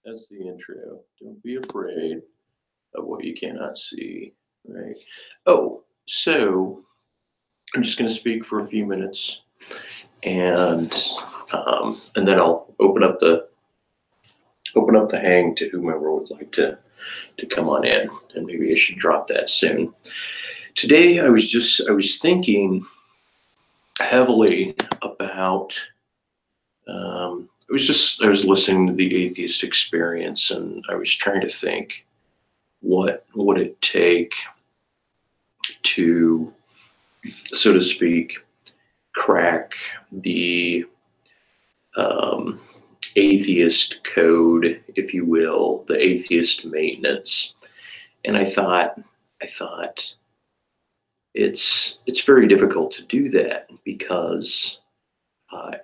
That's the intro. Don't be afraid of what you cannot see, right? Oh, so I'm just going to speak for a few minutes, and then I'll open up the hang to whomever would like to come on in, and maybe I should drop that soon. Today, I was thinking heavily about. I was listening to the Atheist Experience, and I was trying to think, what would it take to, so to speak, crack the atheist code, if you will, the atheist maintenance. And I thought it's very difficult to do that, because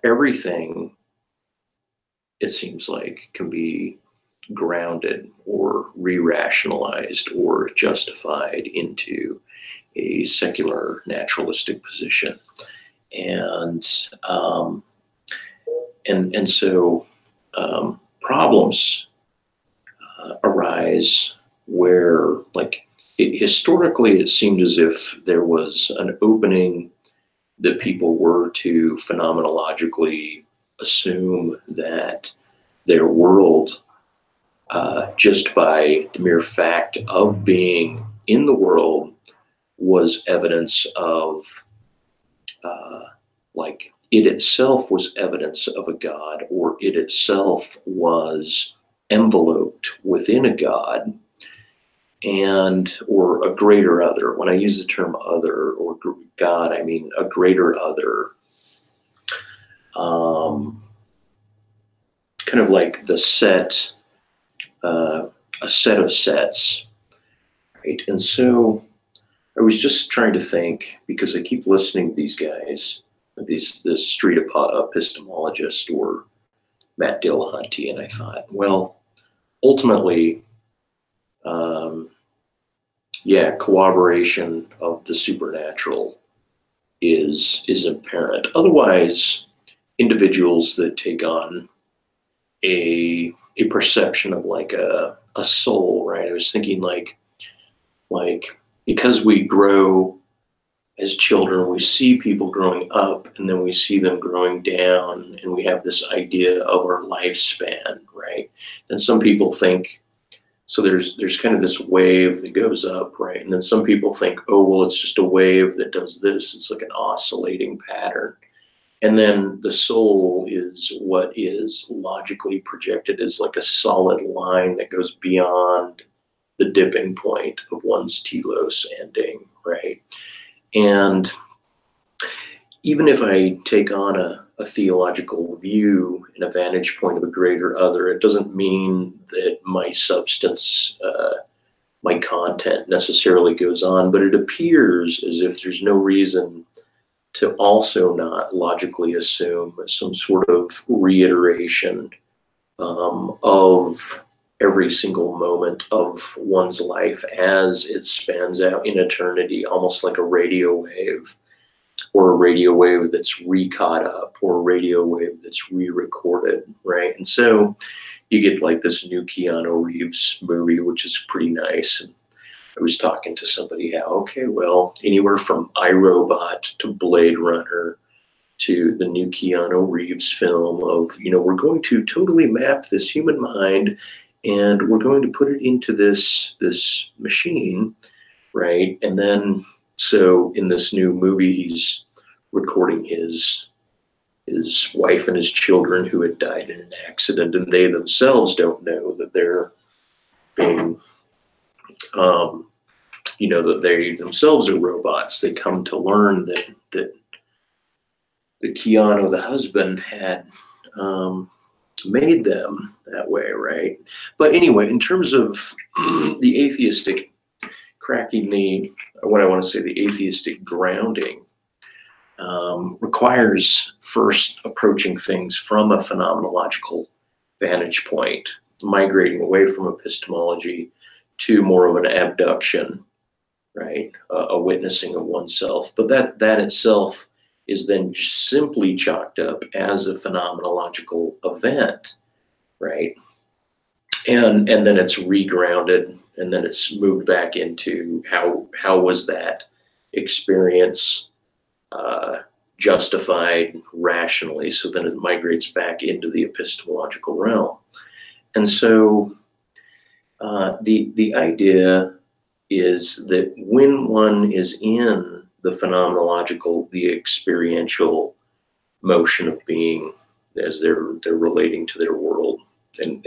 everything, it seems like, can be grounded or re-rationalized or justified into a secular naturalistic position. And so problems arise where, like, historically, it seemed as if there was an opening that people were to phenomenologically assume that their world, just by the mere fact of being in the world, was evidence of, like, it itself was evidence of a God, or it itself was enveloped within a God, or a greater other. When I use the term other or God, I mean a greater other, kind of like the set, a set of sets, right? And so I was just trying to think, because I keep listening to these guys, this street epistemologist or Matt Dillahunty, and I thought, well, ultimately, corroboration of the supernatural is apparent. Otherwise, individuals that take on a perception of like a soul, right? I was thinking like because we grow as children, we see people growing up, and then we see them growing down, and we have this idea of our lifespan, right? And some people think, so there's kind of this wave that goes up, right? And then some people think, oh, well, it's just a wave that does this. It's like an oscillating pattern. And then the soul is what is logically projected as like a solid line that goes beyond the dipping point of one's telos ending, right? And even if I take on a theological view and a vantage point of a greater other, it doesn't mean that my substance, my content necessarily goes on, but it appears as if there's no reason to also not logically assume some sort of reiteration of every single moment of one's life as it spans out in eternity, almost like a radio wave, or a radio wave that's re-caught up, or a radio wave that's re-recorded, right? And so you get like this new Keanu Reeves movie, which is pretty nice. And I was talking to somebody how, okay, well, anywhere from iRobot to Blade Runner to the new Keanu Reeves film of, we're going to totally map this human mind, and we're going to put it into this machine, right? And then, so in this new movie, he's recording his wife and his children who had died in an accident, and they themselves don't know that they're being, that they themselves are robots. They come to learn that the Keanu, the husband, had made them that way, right? But anyway, in terms of the atheistic, cracking the atheistic grounding, requires first approaching things from a phenomenological vantage point, migrating away from epistemology to more of an abduction right? A witnessing of oneself. But that itself is then simply chalked up as a phenomenological event, right? And then it's regrounded, and then it's moved back into how was that experience justified rationally? So then it migrates back into the epistemological realm. And so the idea is that when one is in the phenomenological, the experiential motion of being, as they're relating to their world and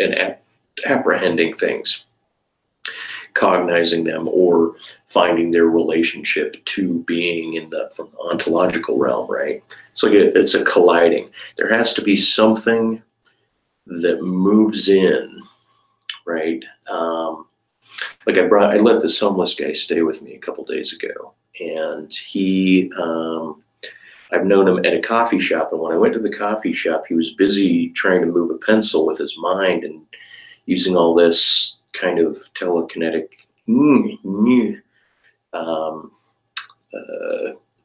apprehending things, cognizing them, or finding their relationship to being from the ontological realm, right? It's like it's a colliding. There has to be something that moves in, right? Like I let this homeless guy stay with me a couple days ago, and he, I've known him at a coffee shop, and when I went to the coffee shop, he was busy trying to move a pencil with his mind and using all this kind of telekinetic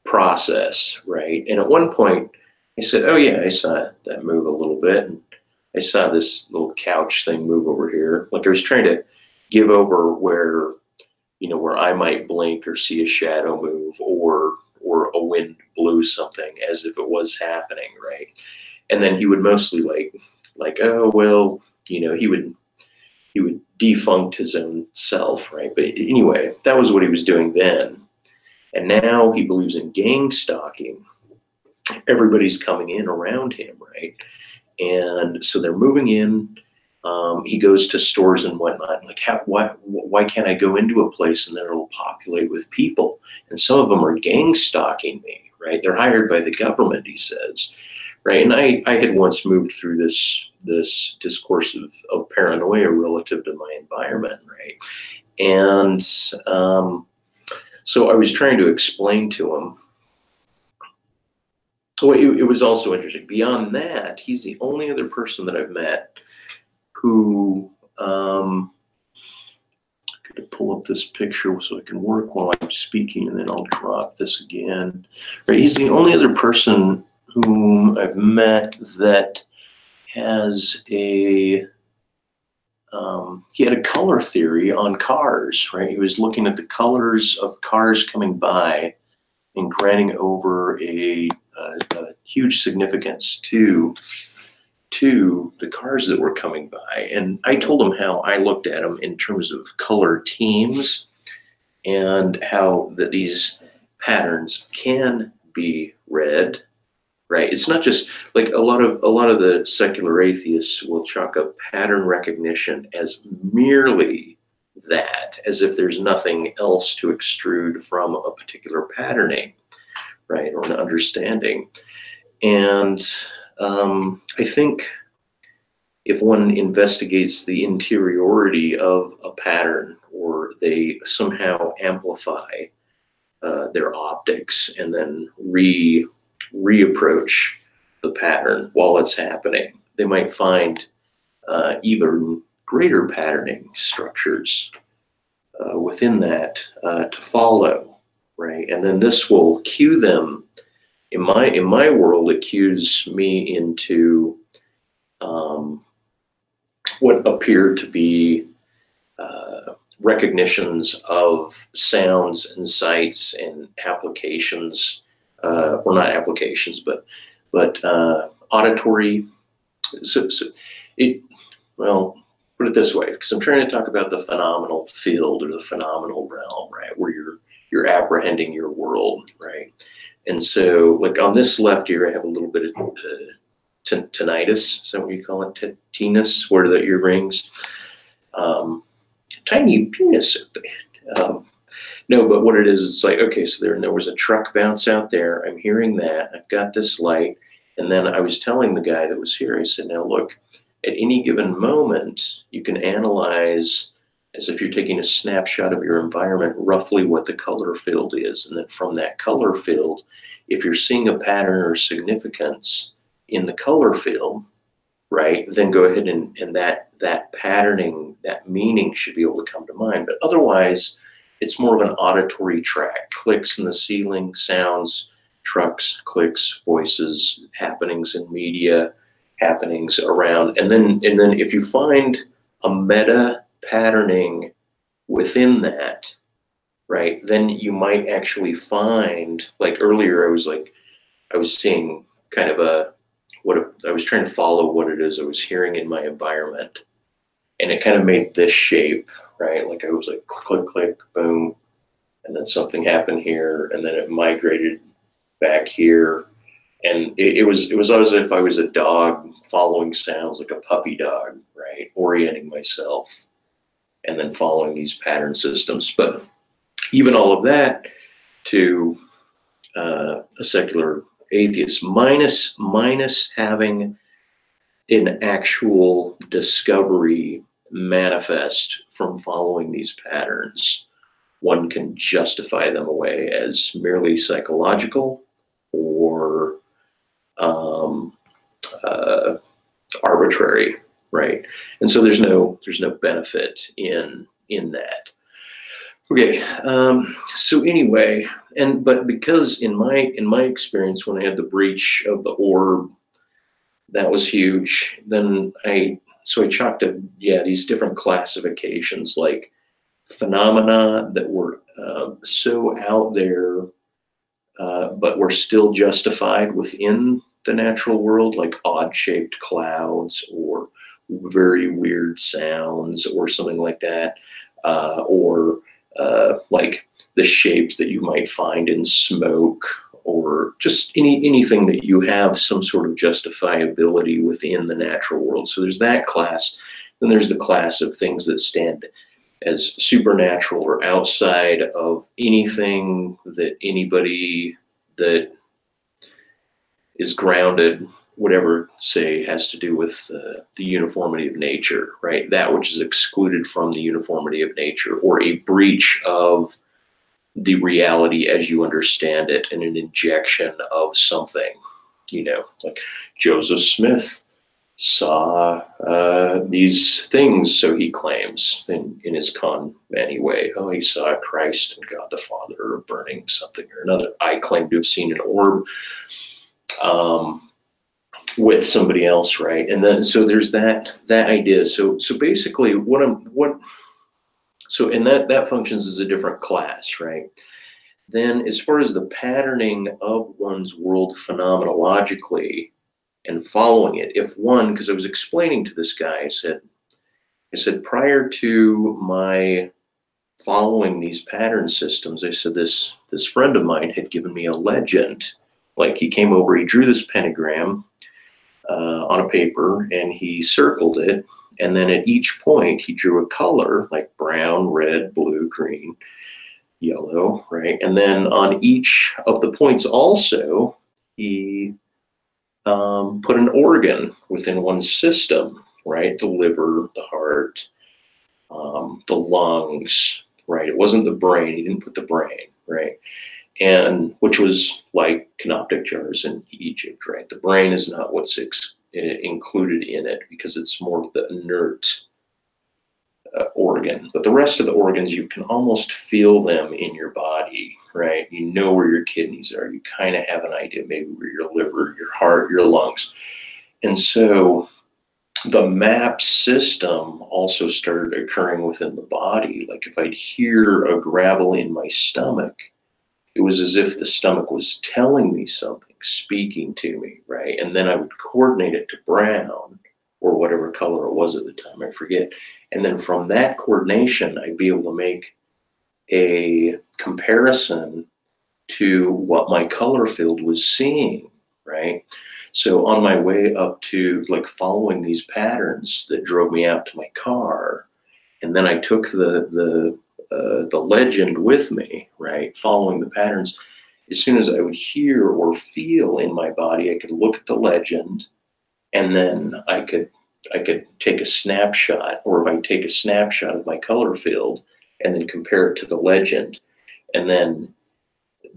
process, right? And at one point, I said, "Oh yeah, I saw that move a little bit, and I saw this little couch thing move over here." Like I was trying to give over where I might blink or see a shadow move, or a wind blew something, as if it was happening, right? And then he would mostly like, oh well, he would defunct his own self, right? But anyway, that was what he was doing then. And now he believes in gang stalking. Everybody's coming in around him, right? And so they're moving in. He goes to stores and whatnot. Like, why can't I go into a place and then it'll populate with people? And some of them are gang stalking me, right? They're hired by the government, he says, right? And I had once moved through this discourse of paranoia relative to my environment, right? And so I was trying to explain to him. Well, it was also interesting. Beyond that, he's the only other person that I've met who, I'm going to pull up this picture so I can work while I'm speaking, and then I'll drop this again. Right, he's the only other person whom I've met that has he had a color theory on cars, right? He was looking at the colors of cars coming by and granting over a huge significance to the cars that were coming by. And I told him how I looked at them in terms of color teams, and how that these patterns can be read, right? It's not just like a lot of the secular atheists will chalk up pattern recognition as merely that, as if there's nothing else to extrude from a particular patterning, right, or an understanding. And I think if one investigates the interiority of a pattern, or they somehow amplify their optics and then reapproach the pattern while it's happening, they might find even greater patterning structures within that to follow, right? And then this will cue them. In my world, it cues me into what appear to be recognitions of sounds and sights and applications, or not applications, but auditory. So well, put it this way, because I'm trying to talk about the phenomenal field or the phenomenal realm, right, where you're apprehending your world, right? And so, like on this left ear, I have a little bit of tinnitus. Is that what you call it? Tinnitus, where the ear rings. Tiny penis. No, but what it is, it's like, okay, so there was a truck bounce out there. I'm hearing that. I've got this light. And then I was telling the guy that was here, I said, now look, at any given moment, you can analyze, as if you're taking a snapshot of your environment, roughly what the color field is. And then from that color field, if you're seeing a pattern or significance in the color field, right, then go ahead and that patterning, that meaning should be able to come to mind. But otherwise, it's more of an auditory track. Clicks in the ceiling, sounds, trucks, clicks, voices, happenings in media, happenings around. And then if you find a meta patterning within that, right, then you might actually find, like earlier I was seeing kind of I was trying to follow what it is I was hearing in my environment. And it kind of made this shape, right? Like I was like click, click, boom. And then something happened here, and then it migrated back here. And it was as if I was a dog following sounds, like a puppy dog, right? Orienting myself and then following these pattern systems. But even all of that to a secular atheist, minus having an actual discovery manifest from following these patterns, one can justify them away as merely psychological or arbitrary, right? And so there's no benefit in that. Okay, so anyway, but because in my experience, when I had the breach of the orb, that was huge. Then I chalked up, these different classifications, like phenomena that were so out there, but were still justified within the natural world, like odd-shaped clouds or very weird sounds or something like that, or like the shapes that you might find in smoke, or just anything that you have some sort of justifiability within the natural world. So there's that class. Then there's the class of things that stand as supernatural or outside of anything that anybody that is grounded, whatever, say, has to do with the uniformity of nature, right? That which is excluded from the uniformity of nature, or a breach of the reality as you understand it, and an injection of something, like Joseph Smith saw these things, so he claims in his con many way. Oh, he saw Christ and God the Father burning something or another. I claim to have seen an orb with somebody else, right? And then so there's that idea. So basically, and that functions as a different class, right? Then as far as the patterning of one's world phenomenologically and following it, if one, because I was explaining to this guy, I said prior to my following these pattern systems, I said this friend of mine had given me a legend. Like, he came over, he drew this pentagram on a paper, and he circled it, and then at each point he drew a color, like brown, red, blue, green, yellow, right? And then on each of the points also, he put an organ within one's system, right? The liver, the heart, the lungs, right? It wasn't the brain. He didn't put the brain, right? And which was like canoptic jars in Egypt, right? The brain is not what's included in it, because it's more of the inert organ. But the rest of the organs, you can almost feel them in your body, right? You know where your kidneys are. You kind of have an idea maybe where your liver, your heart, your lungs. And so the map system also started occurring within the body. Like, if I'd hear a gravel in my stomach, it was as if the stomach was telling me something, speaking to me, right? And then I would coordinate it to brown, or whatever color it was at the time, I forget. And then from that coordination, I'd be able to make a comparison to what my color field was seeing, right? So on my way up to, like, following these patterns that drove me out to my car, and then I took the legend with me, right? Following the patterns, as soon as I would hear or feel in my body, I could look at the legend, and then I could take a snapshot, or if I take a snapshot of my color field and then compare it to the legend, and then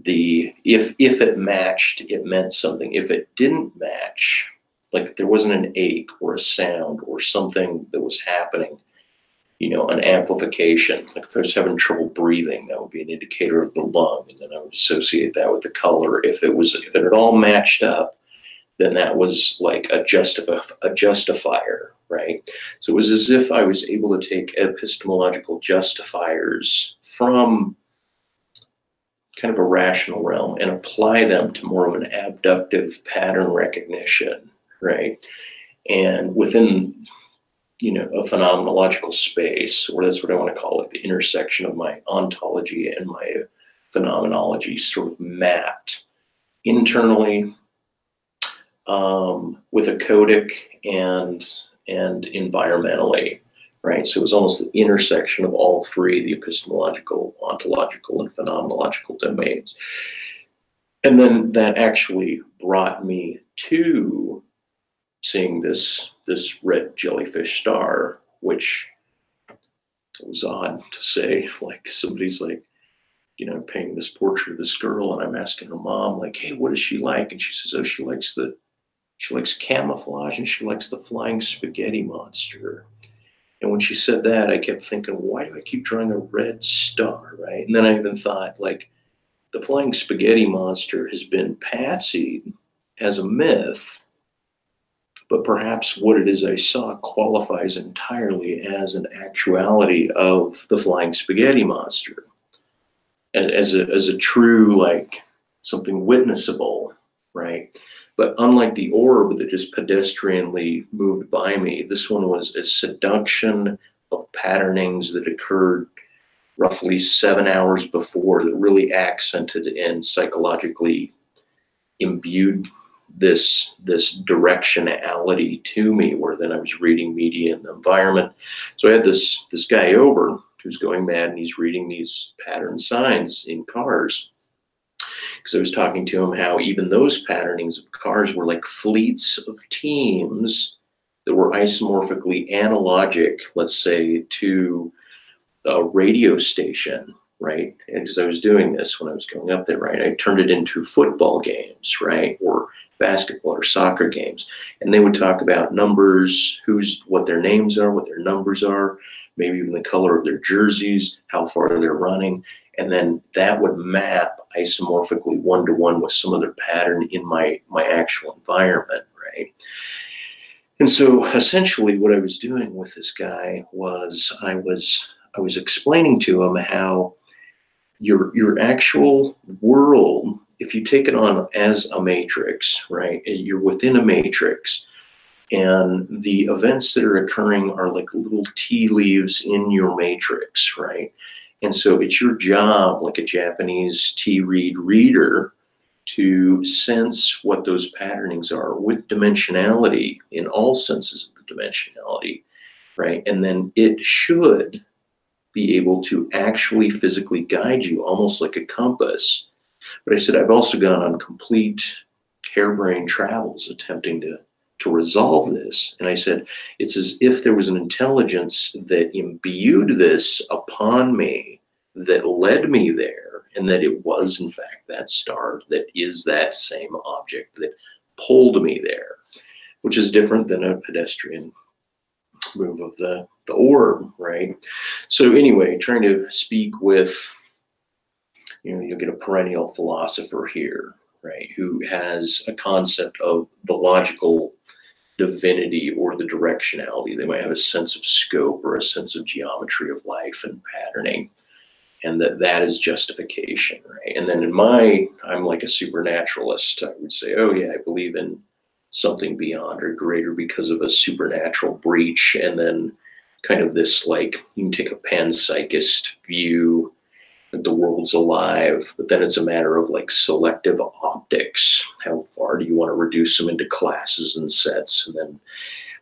if it matched, it meant something. If it didn't match, like there wasn't an ache or a sound or something that was happening, an amplification. Like if I was having trouble breathing, that would be an indicator of the lung, and then I would associate that with the color. If it had all matched up, then that was like a justifier, right? So it was as if I was able to take epistemological justifiers from kind of a rational realm and apply them to more of an abductive pattern recognition, right? And within a phenomenological space, or that's what I want to call it, the intersection of my ontology and my phenomenology sort of mapped internally, with a codic and environmentally, right? So it was almost the intersection of all three, the epistemological, ontological, and phenomenological domains. And then that actually brought me to seeing this red jellyfish star, which was odd to say. Like somebody's like, painting this portrait of this girl, and I'm asking her mom, like, hey, what is she like? And she says, oh, she likes camouflage, and she likes the flying spaghetti monster. And when she said that, I kept thinking, why do I keep drawing a red star, right? And then I even thought, like, the flying spaghetti monster has been patsied as a myth, but perhaps what it is I saw qualifies entirely as an actuality of the flying spaghetti monster, as a true, like, something witnessable, right? But unlike the orb that just pedestrianly moved by me, this one was a seduction of patternings that occurred roughly 7 hours before, that really accented and psychologically imbued this directionality to me, where then I was reading media and the environment. So I had this guy over who's going mad, and he's reading these pattern signs in cars. Because I was talking to him how even those patternings of cars were like fleets of teams that were isomorphically analogic, let's say, to a radio station, right? And because I was doing this when I was going up there, right? I turned it into football games, right? Or basketball or soccer games. And they would talk about numbers, what their names are, what their numbers are, maybe even the color of their jerseys, how far they're running. And then that would map isomorphically one-to-one with some other pattern in my actual environment, right? And so essentially what I was doing with this guy was I was explaining to him how your actual world, if you take it on as a matrix, right, you're within a matrix, and the events that are occurring are like little tea leaves in your matrix, right? And so it's your job, like a Japanese tea reader, to sense what those patternings are with dimensionality, in all senses of the dimensionality, right? And then it should be able to actually physically guide you, almost like a compass. But I said, I've also gone on complete harebrained travels attempting to resolve this. And I said, it's as if there was an intelligence that imbued this upon me, that led me there, and that it was, in fact, that star that is that same object that pulled me there, which is different than a pedestrian move of the orb, right? So anyway, trying to speak with, you'll get a perennial philosopher here, right, who has a concept of the logical divinity or the directionality. They might have a sense of scope or a sense of geometry of life and patterning, and that is justification, right? And then I'm like a supernaturalist. I would say, oh yeah, I believe in something beyond or greater because of a supernatural breach. And then kind of this, like, you can take a panpsychist view that the world's alive, but then it's a matter of like selective optics. How far do you want to reduce them into classes and sets? And then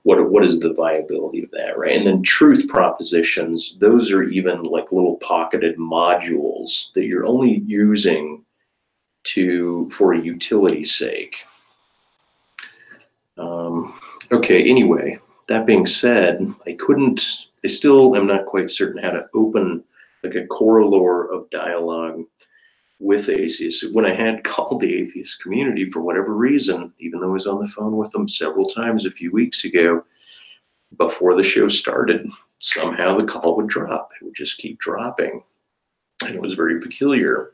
what is the viability of that, right? And then truth propositions, those are even like little pocketed modules that you're only using for utility's sake. Okay, anyway, that being said, I still am not quite certain how to open like a corridor of dialogue with atheists. When I had called the atheist community for whatever reason, even though I was on the phone with them several times a few weeks ago, before the show started, somehow the call would drop. It would just keep dropping. And it was very peculiar.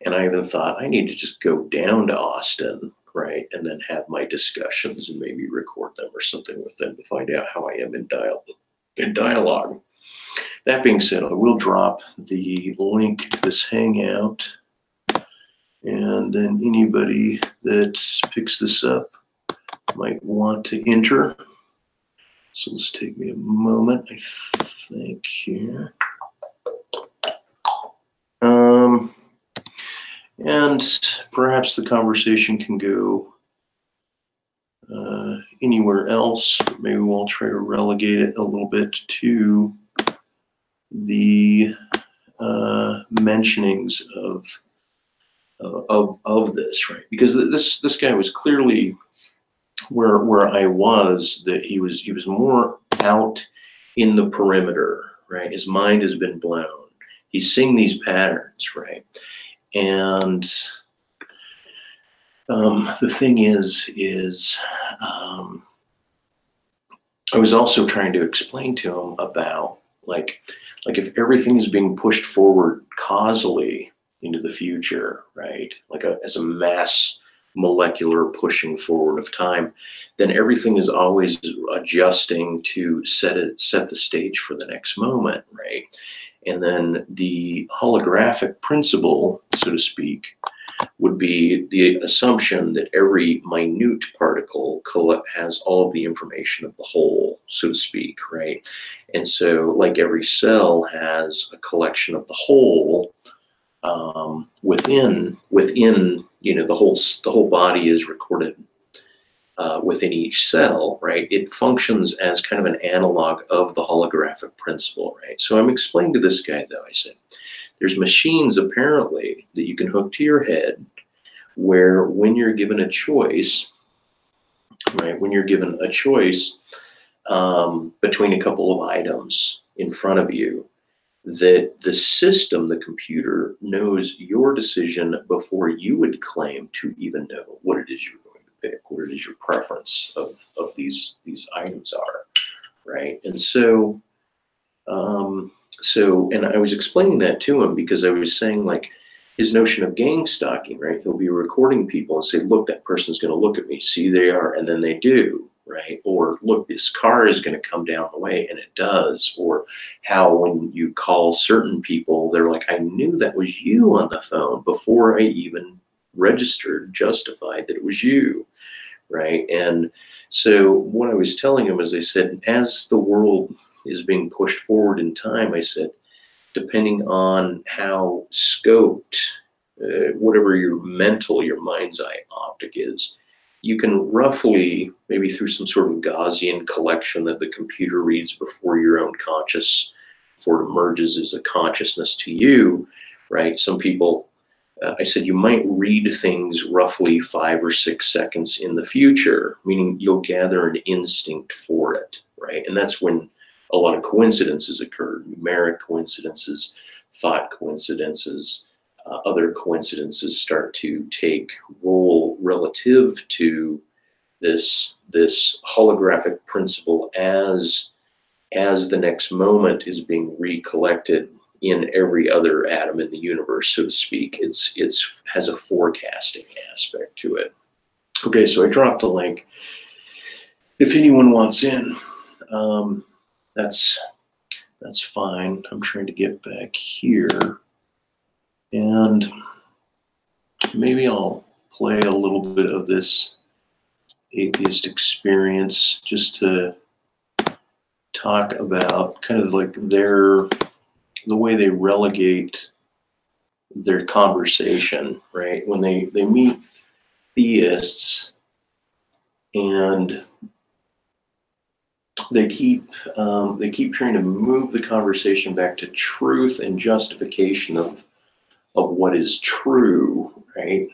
And I even thought, I need to just go down to Austin, right? And then have my discussions and maybe record them or something with them to find out how I am in dialogue. That being said, I will drop the link to this Hangout. And then anybody that picks this up might want to enter. So let's take me a moment, I think, here. And perhaps the conversation can go anywhere else. Maybe we'll try to relegate it a little bit to the mentionings of this, right? Because this guy was clearly where I was, that he was more out in the perimeter, right? His mind has been blown. He's seeing these patterns, right? And the thing is I was also trying to explain to him about like if everything is being pushed forward causally into the future, right? Like as a mass molecular pushing forward of time, then everything is always adjusting to set the stage for the next moment, right? And then the holographic principle, so to speak, would be the assumption that every minute particle has all of the information of the whole, so to speak, right? And so, like every cell has a collection of the whole, within the whole body is recorded within each cell, right? It functions as kind of an analog of the holographic principle, right? So I'm explaining to this guy, though, I said, there's machines apparently that you can hook to your head where when you're given a choice, right, when you're given a choice between a couple of items in front of you, that the system, the computer, knows your decision before you would claim to even know what it is you're going to pick, what it is your preference of these items are, right? And so, and I was explaining that to him because I was saying, like, his notion of gang stalking, right? He'll be recording people and say, look, that person's going to look at me. See, they are. And then they do, right? Or look, this car is going to come down the way, and it does. Or how when you call certain people, they're like, I knew that was you on the phone before I even justified that it was you, right? And so what I was telling him is, I said, as the world is being pushed forward in time, I said, depending on how scoped, whatever your mind's eye optic is, you can roughly, maybe through some sort of Gaussian collection that the computer reads before your own conscious, before it emerges as a consciousness to you, right? Some people, I said, you might read things roughly 5 or 6 seconds in the future, meaning you'll gather an instinct for it, right? And that's when a lot of coincidences occur, numeric coincidences, thought coincidences, other coincidences start to take role relative to this holographic principle as the next moment is being recollected in every other atom in the universe, so to speak. It's has a forecasting aspect to it. Okay, so I dropped the link. If anyone wants in, that's fine. I'm trying to get back here, and maybe I'll play a little bit of this atheist experience just to talk about kind of like the way they relegate their conversation, right? When they meet theists, and they keep trying to move the conversation back to truth and justification of what is true, right?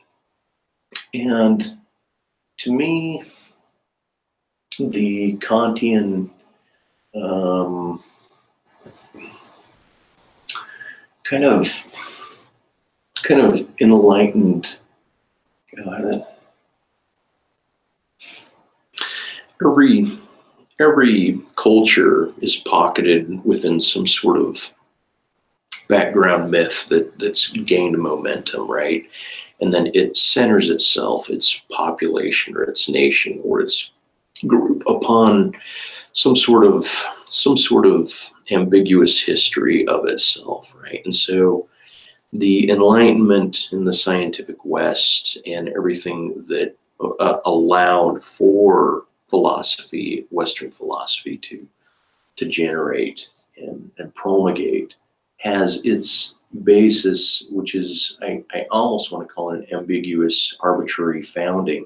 And to me, the Kantian kind of enlightened, God, every culture is pocketed within some sort of background myth that's gained momentum, right? And then it centers itself, its population or its nation or its group upon some sort of ambiguous history of itself, right? And so the Enlightenment in the scientific West and everything that allowed for philosophy, Western philosophy, to generate and promulgate, has its basis, which is, I almost want to call it an ambiguous, arbitrary founding,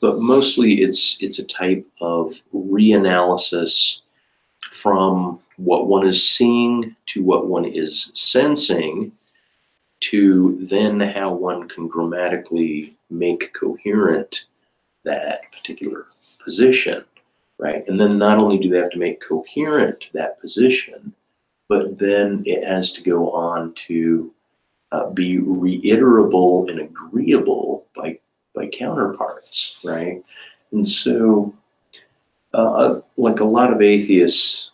but mostly it's a type of reanalysis from what one is seeing to what one is sensing, to then how one can grammatically make coherent that particular position, right? And then not only do they have to make coherent that position, but then it has to go on to be reiterable and agreeable by counterparts, right? And so, like a lot of atheists,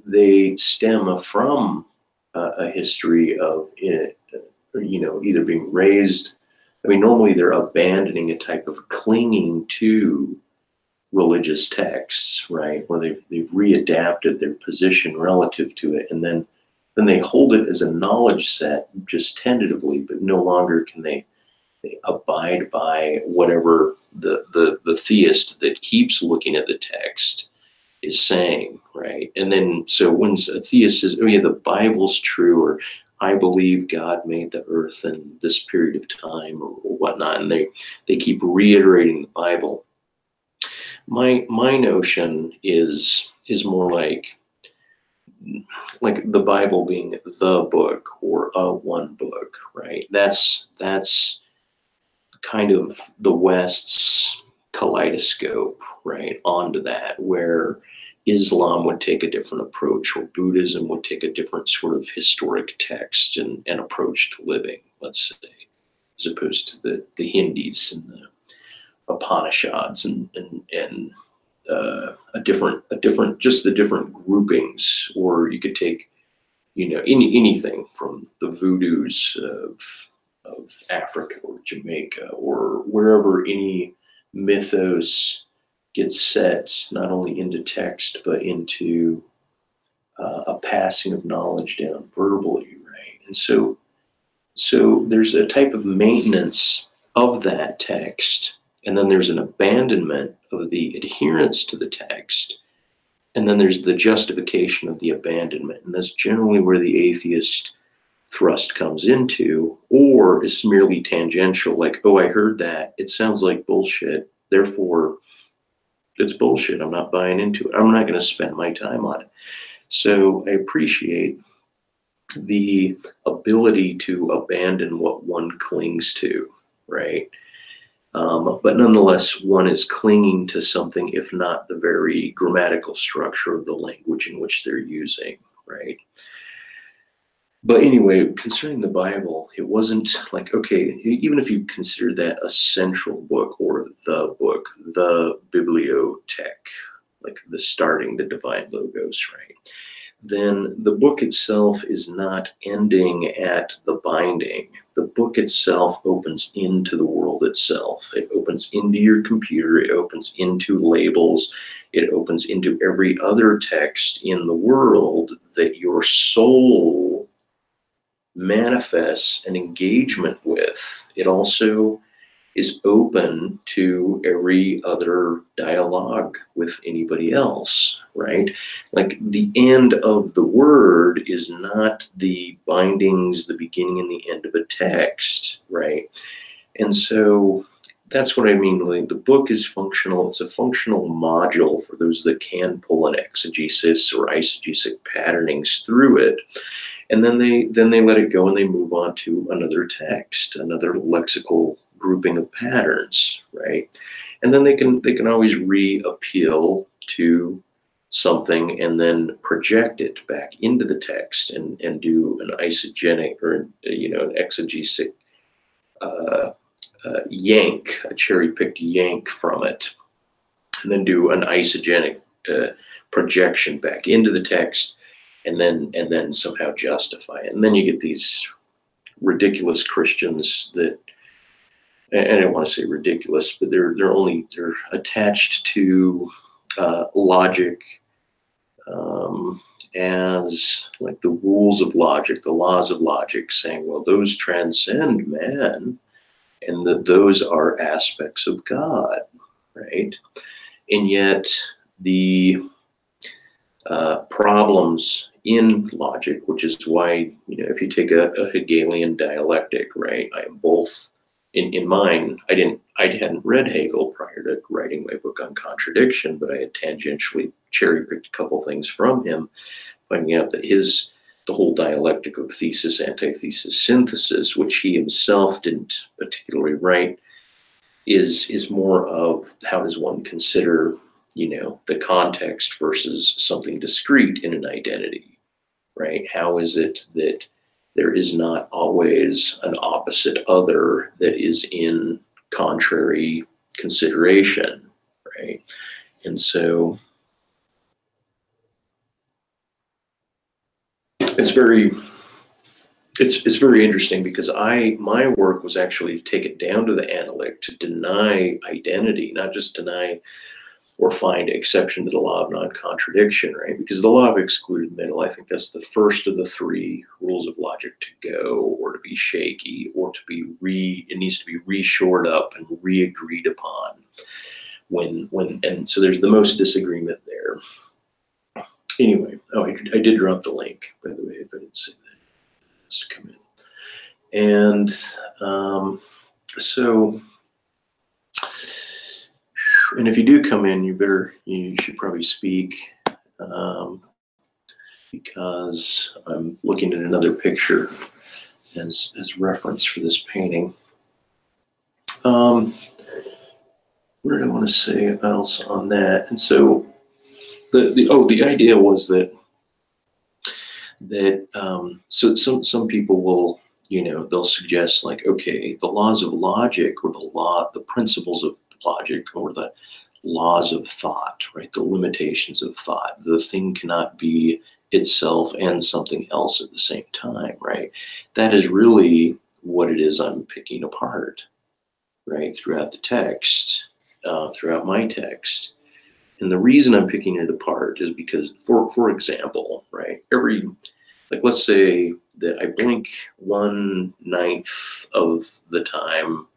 they stem from a history of either being raised. I mean, normally they're abandoning a type of clinging to religious texts, right, where they've readapted their position relative to it, and then they hold it as a knowledge set just tentatively, but no longer can they abide by whatever the theist that keeps looking at the text is saying, right? And then so when a theist says, "Oh yeah, the Bible's true," or "I believe God made the earth in this period of time," or whatnot, and they keep reiterating the Bible. My notion is more like the Bible being the book or a one book, right? That's kind of the West's kaleidoscope, right, onto that, where Islam would take a different approach, or Buddhism would take a different sort of historic text and approach to living, let's say, as opposed to the Hindis and the Upanishads and a different just the different groupings. Or you could take anything from the voodoos of Africa or Jamaica or wherever any mythos gets set, not only into text but into a passing of knowledge down verbally, right? And so there's a type of maintenance of that text, and then there's an abandonment of the adherence to the text, and then there's the justification of the abandonment. And that's generally where the atheist thrust comes into, or is merely tangential, like, "Oh, I heard that. It sounds like bullshit. Therefore, it's bullshit. I'm not buying into it. I'm not going to spend my time on it." So I appreciate the ability to abandon what one clings to, right? But nonetheless, one is clinging to something, if not the very grammatical structure of the language in which they're using, right? But anyway, concerning the Bible, it wasn't like, okay, even if you consider that a central book or the bibliotech, like the starting, the divine logos, right? Then the book itself is not ending at the binding. The book itself opens into the world itself. It opens into your computer. It opens into labels. It opens into every other text in the world that your soul manifests an engagement with. It also is open to every other dialogue with anybody else, right? Like the end of the word is not the bindings, the beginning and the end of a text, right? And so that's what I mean. Like, the book is functional. It's a functional module for those that can pull an exegesis or eisegesic patternings through it. And then they let it go and they move on to another text, another lexical grouping of patterns, right? And then they can always reappeal to something and then project it back into the text and do an eisegenic or an exegesic yank, a cherry-picked yank from it, and then do an eisegenic projection back into the text, and then somehow justify it. And then you get these ridiculous Christians that, and I don't want to say ridiculous, but they're attached to logic as like the rules of logic, the laws of logic, saying, well, those transcend man, and that those are aspects of God, right? And yet the problems in logic, which is why, if you take a Hegelian dialectic, right, I am both. In mine, I hadn't read Hegel prior to writing my book on contradiction, but I had tangentially cherry-picked a couple things from him, finding out that the whole dialectic of thesis, antithesis, synthesis, which he himself didn't particularly write, is more of how does one consider, the context versus something discrete in an identity, right? How is it that there is not always an opposite other that is in contrary consideration, right? And so it's very interesting, because my work was actually to take it down to the analytic, to deny identity, not just deny or find exception to the law of non-contradiction, right? Because the law of excluded middle, I think that's the first of the three rules of logic to go, or to be shaky, or to be it needs to be re-shored up and re-agreed upon. And so there's the most disagreement there. Anyway, I did drop the link, by the way, if I didn't say that. It has to come in. And and if you do come in, you should probably speak, because I'm looking at another picture as reference for this painting. What did I want to say else on that? And so the idea was that so some people will, they'll suggest, like, okay, the laws of logic, or the principles of logic, or the laws of thought, right? The limitations of thought. The thing cannot be itself and something else at the same time, right? That is really what it is I'm picking apart, right? Throughout the text, throughout my text. And the reason I'm picking it apart is because, for example, right, let's say that I blink 1/9 of the time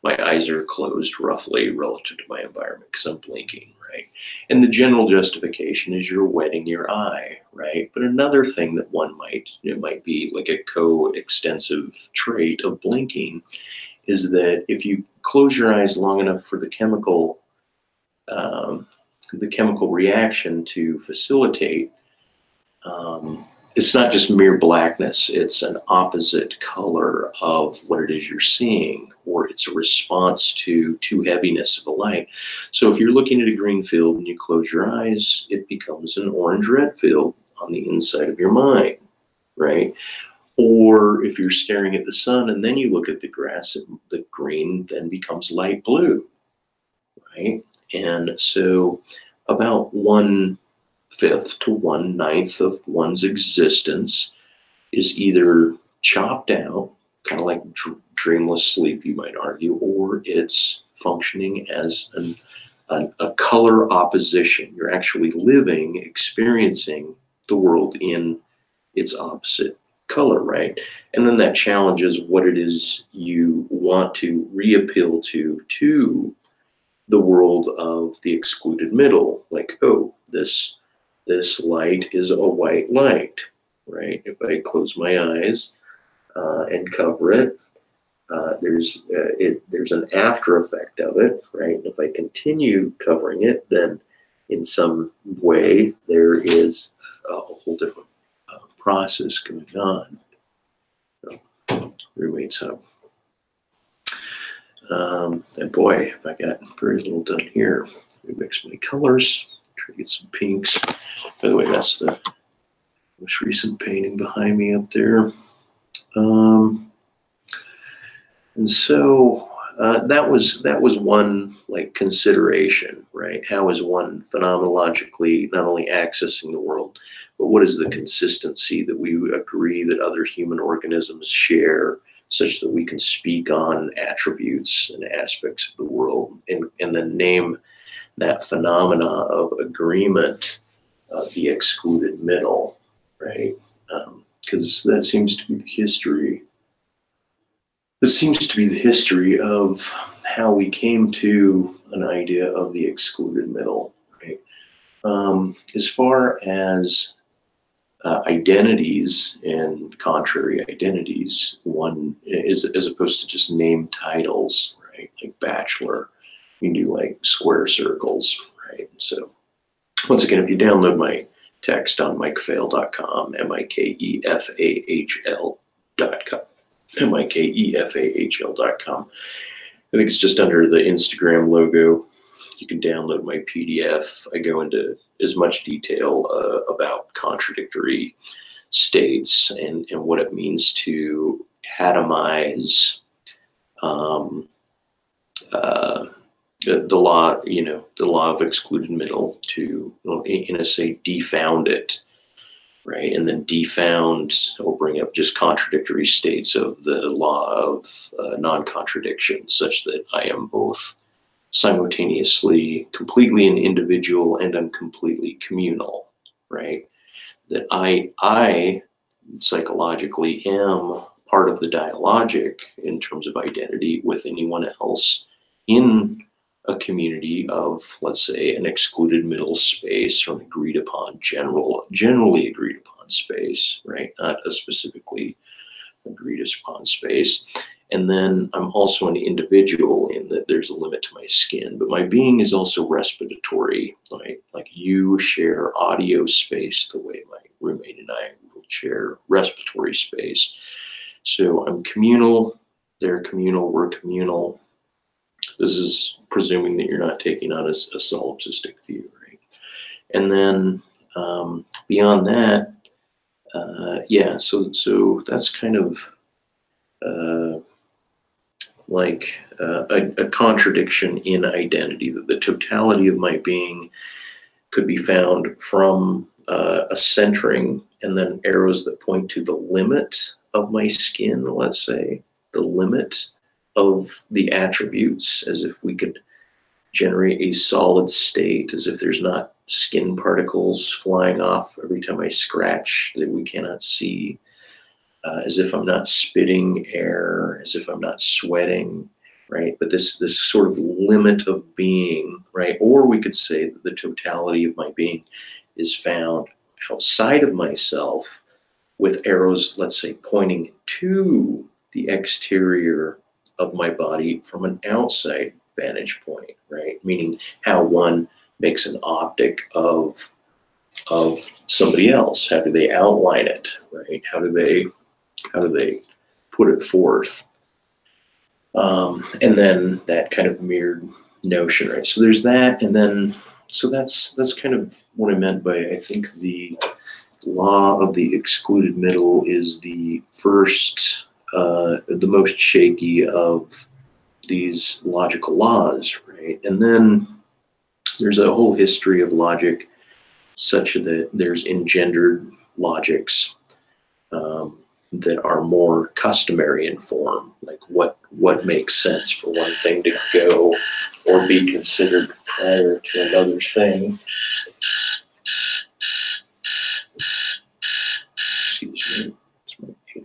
my eyes are closed, roughly, relative to my environment, because I'm blinking, right? And the general justification is you're wetting your eye, right? But another thing that it might be like a co-extensive trait of blinking, is that if you close your eyes long enough for the chemical reaction to facilitate, it's not just mere blackness, it's an opposite color of what it is you're seeing, or it's a response to heaviness of a light. So if you're looking at a green field and you close your eyes, it becomes an orange-red field on the inside of your mind, right? Or if you're staring at the sun and then you look at the grass, the green then becomes light blue, right? And so about 1/5 to 1/9 of one's existence is either chopped out, kind of like dreamless sleep, you might argue, or it's functioning as a color opposition. You're actually living, experiencing the world in its opposite color, right? And then that challenges what it is you want to reappeal to the world of the excluded middle. Like, oh, this light is a white light, right? If I close my eyes and cover it, there's an after effect of it, right? If I continue covering it, then in some way there is a whole different process going on. So, roommates up. And boy, if I got very little done here. Let me mix my colors, try to get some pinks. By the way, that's the most recent painting behind me up there. And so that was one like consideration, right? How is one phenomenologically not only accessing the world, but what is the consistency that we agree that other human organisms share, such that we can speak on attributes and aspects of the world, and then name that phenomena of agreement the excluded middle, right? Because that seems to be the history. This seems to be the history of how we came to an idea of the excluded middle, right? As far as identities and contrary identities, one is, as opposed to just name titles, right? Like bachelor, you can do like square circles, right? So once again, if you download my text on mikefahl.com, MikeFahl.com, MikeFahl.com. I think it's just under the Instagram logo. You can download my PDF. I go into as much detail about contradictory states and what it means to atomize the law, the law of excluded middle, to, say, defound it, right? And then defound will bring up just contradictory states of the law of non-contradiction, such that I am both simultaneously completely an individual and I'm completely communal, right? That I psychologically am part of the dialogic in terms of identity with anyone else in a community of, let's say, an excluded middle space or an agreed upon generally agreed upon space, right? Not a specifically agreed upon space. And then I'm also an individual in that there's a limit to my skin, but my being is also respiratory, right? Like you share audio space the way my roommate and I will share respiratory space. So I'm communal, they're communal, we're communal. This is presuming that you're not taking on a solipsistic view, right? And then beyond that, yeah, so that's kind of like a contradiction in identity, that the totality of my being could be found from a centering and then arrows that point to the limit of my skin, let's say, the limit of the attributes, as if we could generate a solid state, as if there's not skin particles flying off every time I scratch that we cannot see, as if I'm not spitting air, as if I'm not sweating, right? But this sort of limit of being, right? Or we could say that the totality of my being is found outside of myself, with arrows, let's say, pointing to the exterior of my body from an outside vantage point, right? Meaning how one makes an optic of somebody else. How do they outline it, right? How do they put it forth? And then that kind of mirrored notion, right? So there's that, and then so that's kind of what I meant by, I think, the law of the excluded middle is the first, the most shaky of these logical laws, right? And then there's a whole history of logic such that there's engendered logics that are more customary in form, like what makes sense for one thing to go or be considered prior to another thing. Excuse me, it's my 8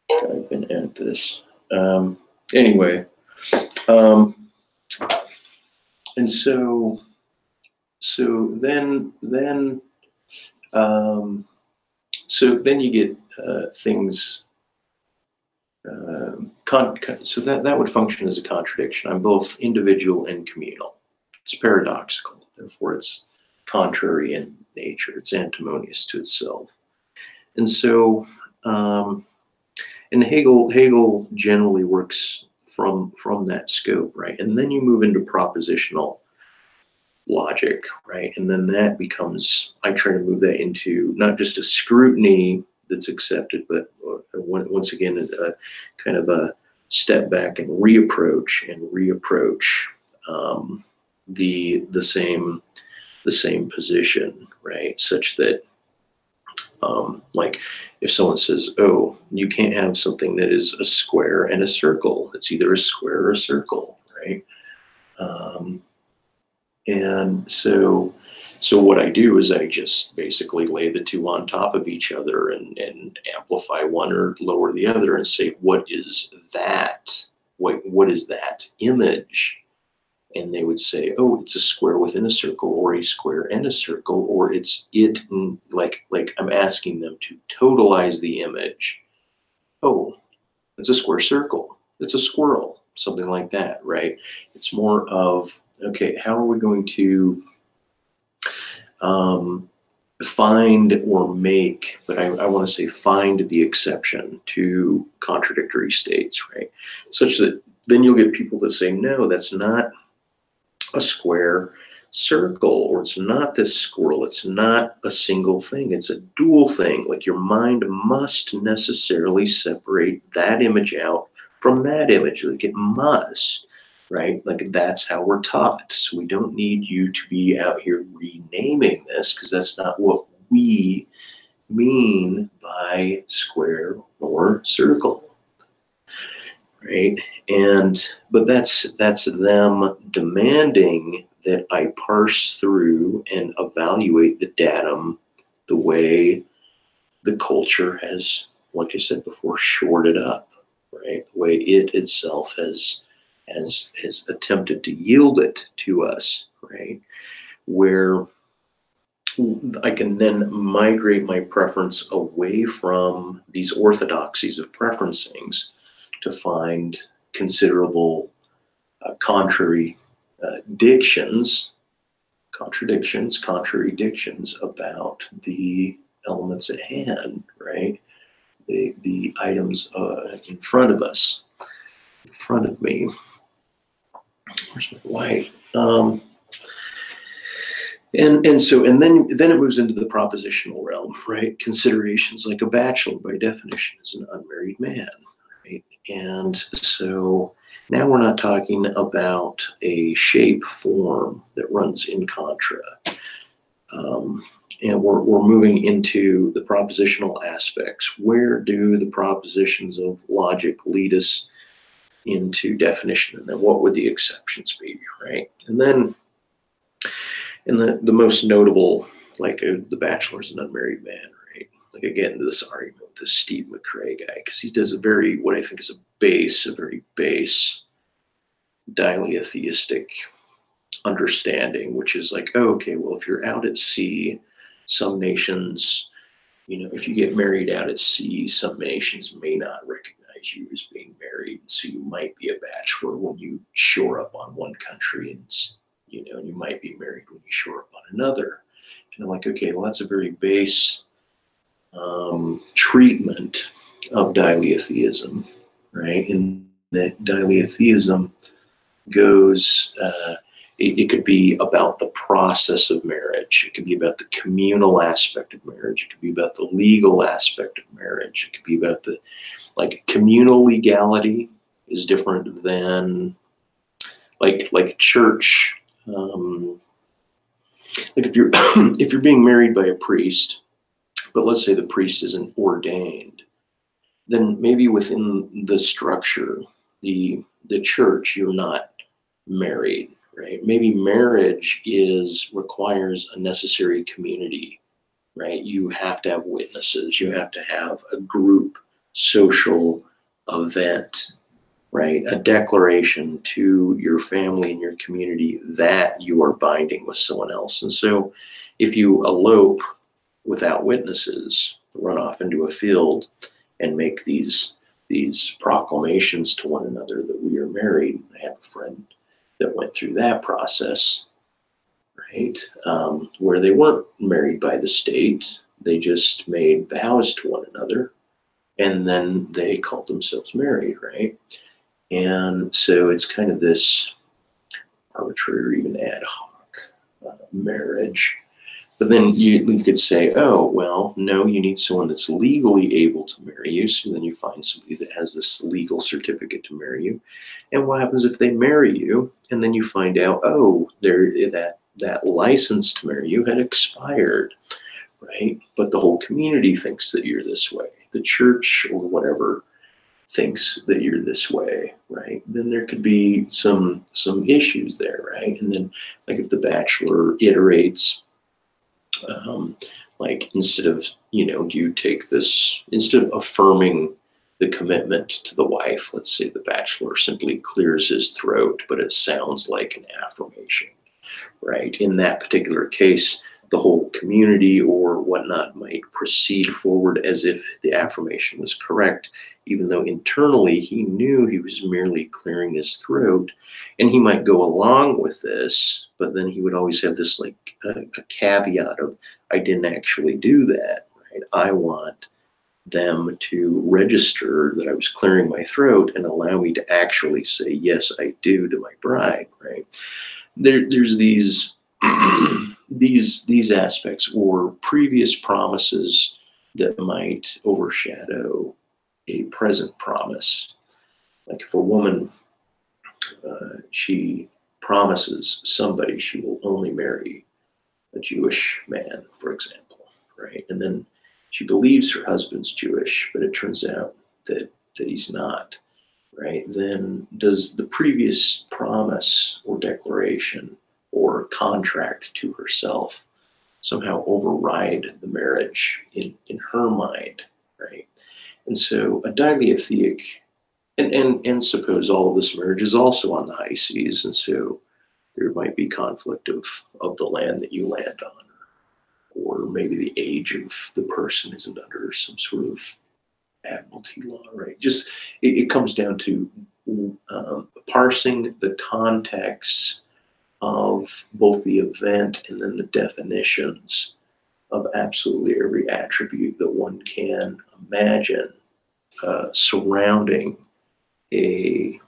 o'clock. I've been at this. Anyway, and so then you get things. So that would function as a contradiction. I'm both individual and communal. It's paradoxical. Therefore, it's contrary in nature. It's antimonious to itself. And so, and Hegel generally works from that scope, right? And then you move into propositional logic, right? And then that becomes, I try to move that into not just a scrutiny that's accepted, but once again, kind of a step back and reapproach the same position, right? Such that like if someone says, "Oh, you can't have something that is a square and a circle. It's either a square or a circle," right? Um, and so what I do is I just basically lay the two on top of each other and amplify one or lower the other and say, what is that? What is that image? And they would say, oh, it's a square within a circle, or a square and a circle, or it's it, like I'm asking them to totalize the image. Oh, it's a square circle. It's a squirrel, something like that, right? It's more of, okay, how are we going to find or make, but I want to say find the exception to contradictory states, right? Such that then you'll get people that say, no, that's not a square circle, or it's not this squirrel, it's not a single thing, it's a dual thing. Like your mind must necessarily separate that image out from that image, like it must, right? Like that's how we're taught. So we don't need you to be out here renaming this, because that's not what we mean by square or circle, right? But that's them demanding that I parse through and evaluate the datum the way the culture has, like I said before, shored it up, right? The way it itself has attempted to yield it to us, right? Where I can then migrate my preference away from these orthodoxies of preferencings to find considerable contrary contrary dictions about the elements at hand, right? The items in front of us, in front of me. Where's my light? And then it moves into the propositional realm, right? Considerations like a bachelor by definition is an unmarried man, right? And so now we're not talking about a shape form that runs in contra. And we're moving into the propositional aspects. Where do the propositions of logic lead us into definition? And then what would the exceptions be, right? And then and the most notable, like the bachelor's an unmarried man, right? Like again, this argument with the Steve McCrae guy, because he does what I think is a very base dialetheistic understanding, which is like, oh, okay, well, if you're out at sea, some nations, if you get married out at sea, some nations may not recognize you as being married. So you might be a bachelor when you shore up on one country, and you might be married when you shore up on another. And I'm like, okay, well, that's a very base treatment of dialetheism, right? And that dialetheism goes, it could be about the process of marriage. It could be about the communal aspect of marriage. It could be about the legal aspect of marriage. It could be about communal legality is different than like church. Like if you're if you're being married by a priest, but let's say the priest isn't ordained, then maybe within the structure, the church, you're not married, right? Maybe marriage requires a necessary community, right? You have to have witnesses. You have to have a group social event, right? A declaration to your family and your community that you are binding with someone else. And so if you elope without witnesses, run off into a field and make these proclamations to one another that we are married. I have a friend that went through that process, right? Where they weren't married by the state. They just made vows to one another, and then they called themselves married, right? And so it's kind of this arbitrary or even ad hoc marriage But then you could say, oh, well, no, you need someone that's legally able to marry you. So then you find somebody that has this legal certificate to marry you. And what happens if they marry you and then you find out, oh, that license to marry you had expired, right? But the whole community thinks that you're this way. The church or whatever thinks that you're this way, right? Then there could be some issues there, right? And then, like, if the bachelor iterates, like, instead of, do you take this, instead of affirming the commitment to the wife, let's say the bachelor simply clears his throat, but it sounds like an affirmation, right? In that particular case, the whole community or whatnot might proceed forward as if the affirmation was correct, even though internally he knew he was merely clearing his throat. And he might go along with this, but then he would always have this, like, a caveat of, I didn't actually do that, right? I want them to register that I was clearing my throat and allow me to actually say, yes, I do, to my bride, right? There's these these aspects or previous promises that might overshadow a present promise. Like, if a woman, she promises somebody she will only marry a Jewish man, for example, right? And then she believes her husband's Jewish, but it turns out that he's not, right? Then does the previous promise or declaration or contract to herself somehow override the marriage in her mind, right? And so a dileotheic, and suppose all of this marriage is also on the high seas, and so there might be conflict of the land that you land on, or maybe the age of the person isn't under some sort of admiralty law, right? Just it comes down to parsing the context of both the event and then the definitions of absolutely every attribute that one can imagine surrounding a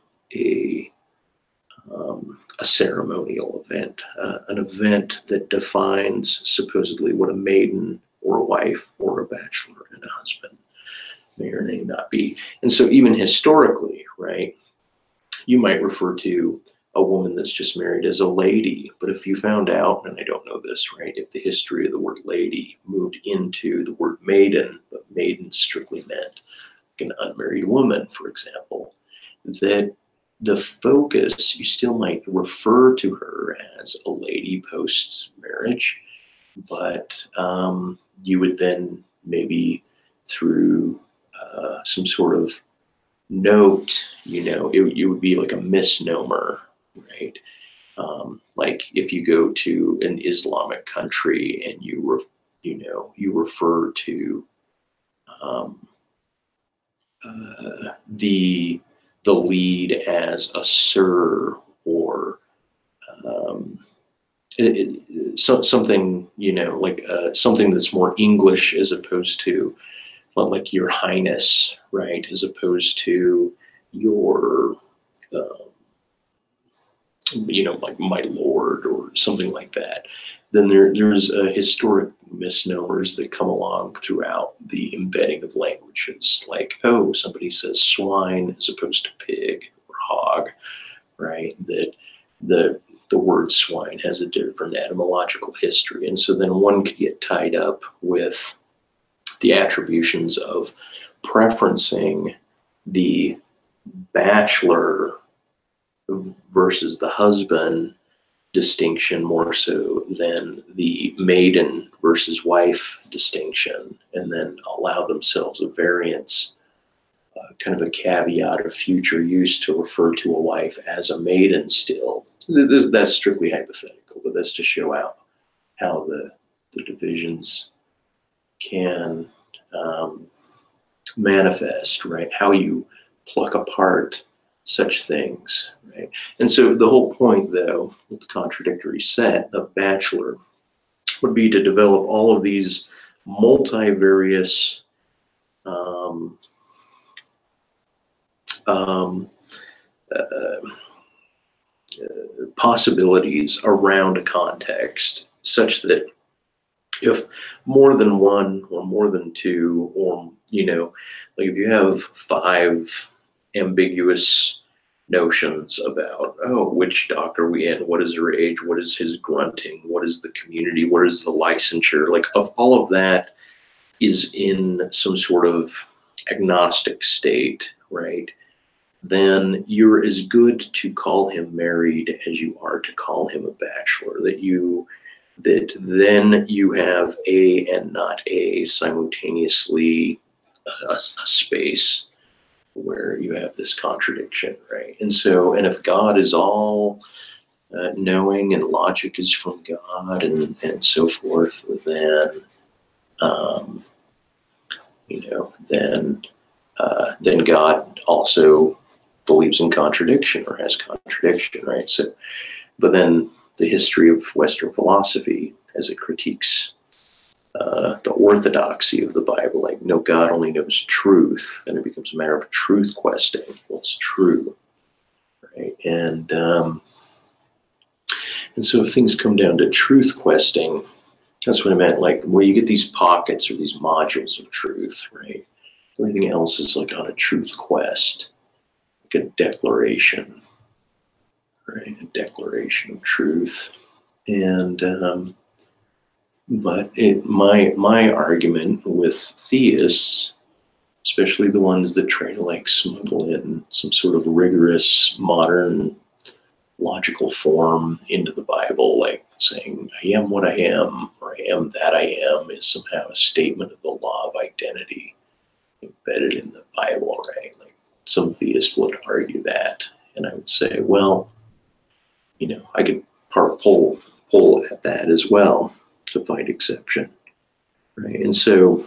a ceremonial event, an event that defines supposedly what a maiden or a wife or a bachelor and a husband may or may not be. And so even historically, right, you might refer to a woman that's just married as a lady. But if you found out, and I don't know this, right, if the history of the word lady moved into the word maiden, but maiden strictly meant like an unmarried woman, for example, that the focus, you still might refer to her as a lady post marriage, but you would then maybe through some sort of note, it would be like a misnomer, right? Like if you go to an Islamic country and you refer to the lead as a sir, or something, like something that's more English as opposed to, well, like your highness, right? As opposed to your, like my lord or something like that. Then there's historic misnomers that come along throughout the embedding of languages. Like, oh, somebody says swine as opposed to pig or hog, right? That the word swine has a different etymological history. And so then one could get tied up with the attributions of preferencing the bachelor versus the husband distinction more so than the maiden versus wife distinction, and then allow themselves a variance, kind of a caveat of future use to refer to a wife as a maiden still. That's strictly hypothetical, but that's to show out how the divisions can manifest, right? How you pluck apart such things, right? And so the whole point, though, with the contradictory set of bachelor would be to develop all of these multivarious possibilities around a context, such that if more than one or more than two, or, like if you have five ambiguous notions about, oh, which dock are we in? What is her age? What is his grunting? What is the community? What is the licensure? Like, of all of that is in some sort of agnostic state, right? Then you're as good to call him married as you are to call him a bachelor. That then you have a and not a simultaneously, a space where you have this contradiction, right? And so, and if God is all knowing and logic is from God and so forth, then um, then God also believes in contradiction or has contradiction, right? So, but then the history of Western philosophy, as it critiques the orthodoxy of the Bible, like, no, God only knows truth, and it becomes a matter of truth questing. What's true, right? And so if things come down to truth questing, that's what I meant. Like, well, you get these pockets or these modules of truth, right? Everything else is like on a truth quest, like a declaration, right? A declaration of truth. And but my argument with theists, especially the ones that try to like smuggle in some sort of rigorous modern logical form into the Bible, like saying I am what I am, or I am that I am, is somehow a statement of the law of identity embedded in the Bible, right? Like, some theists would argue that, and I would say, well, I could pull at that as well to find exception, right? And so,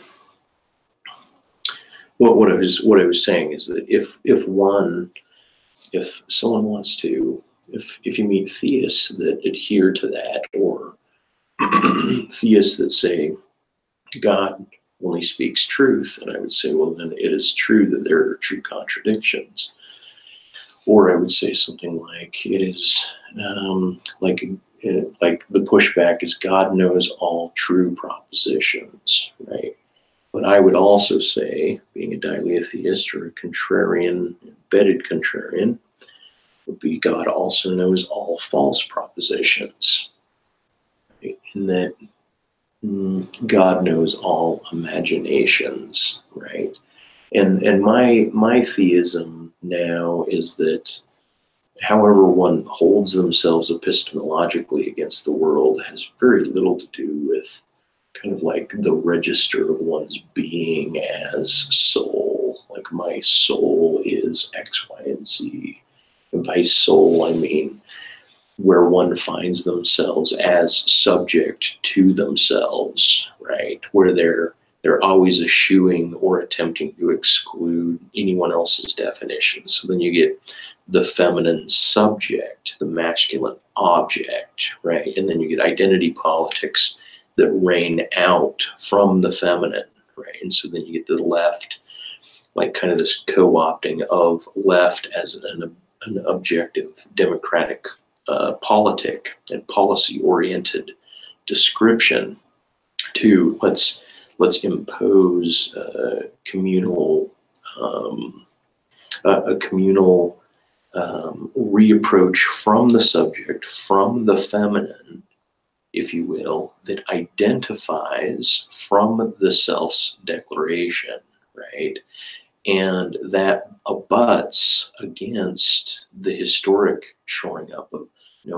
what I was saying is that if someone wants to, if you meet theists that adhere to that, or theists that say God only speaks truth, and I would say, well, then it is true that there are true contradictions. Or I would say something like, it is like the pushback is God knows all true propositions, right? But I would also say, being a dialetheist or a contrarian, embedded contrarian, would be God also knows all false propositions, right? In that God knows all imaginations, right? And my theism now is that however one holds themselves epistemologically against the world has very little to do with kind of like the register of one's being as soul. Like, my soul is X, Y, and Z. And by soul, I mean where one finds themselves as subject to themselves, right? Where they're always eschewing or attempting to exclude anyone else's definition. So then you get the feminine subject, the masculine object, right? And then you get identity politics that reign out from the feminine, right? And so then you get the left, like kind of this co-opting of left as an objective democratic politic and policy-oriented description to let's impose a communal reapproach from the subject, from the feminine, if you will, that identifies from the self's declaration, right? And that abuts against the historic shoring up of,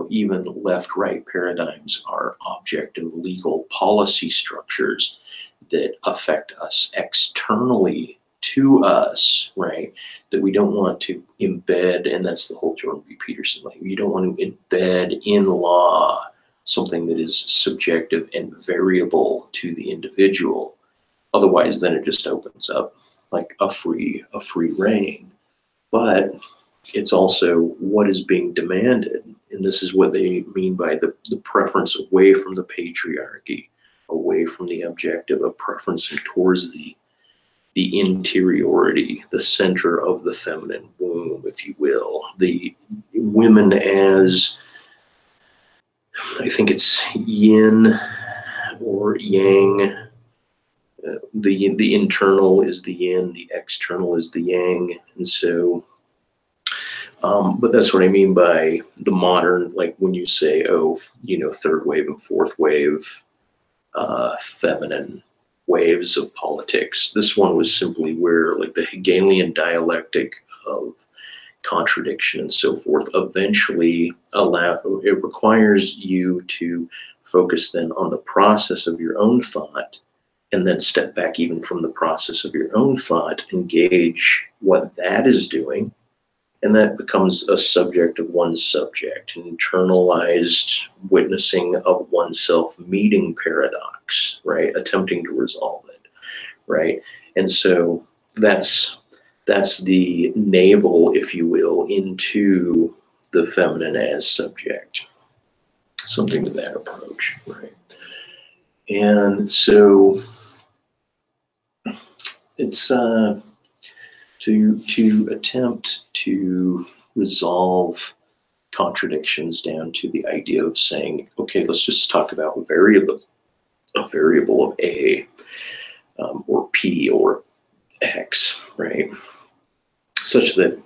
even left-right paradigms are objective legal policy structures that affect us externally to us, right? That we don't want to embed, and that's the whole Jordan B. Peterson, like, you don't want to embed in law something that is subjective and variable to the individual. Otherwise, then it just opens up like a free reign. But it's also what is being demanded. And this is what they mean by the preference away from the patriarchy, away from the objective, a preference towards the interiority, the center of the feminine womb, if you will. The women as, I think it's yin or yang. The internal is the yin, the external is the yang, and so. But that's what I mean by the modern, like when you say, oh, third wave and fourth wave, feminine waves of politics. This one was simply where, like, the Hegelian dialectic of contradiction and so forth eventually it requires you to focus then on the process of your own thought, and then step back even from the process of your own thought, engage what that is doing. And that becomes a subject of one's subject, an internalized witnessing of oneself meeting paradox, right? Attempting to resolve it, right? And so that's the navel, if you will, into the feminine as subject, something to that approach, right? And so it's to attempt to resolve contradictions down to the idea of saying, okay, let's just talk about a variable of A, or P or X, right? Such that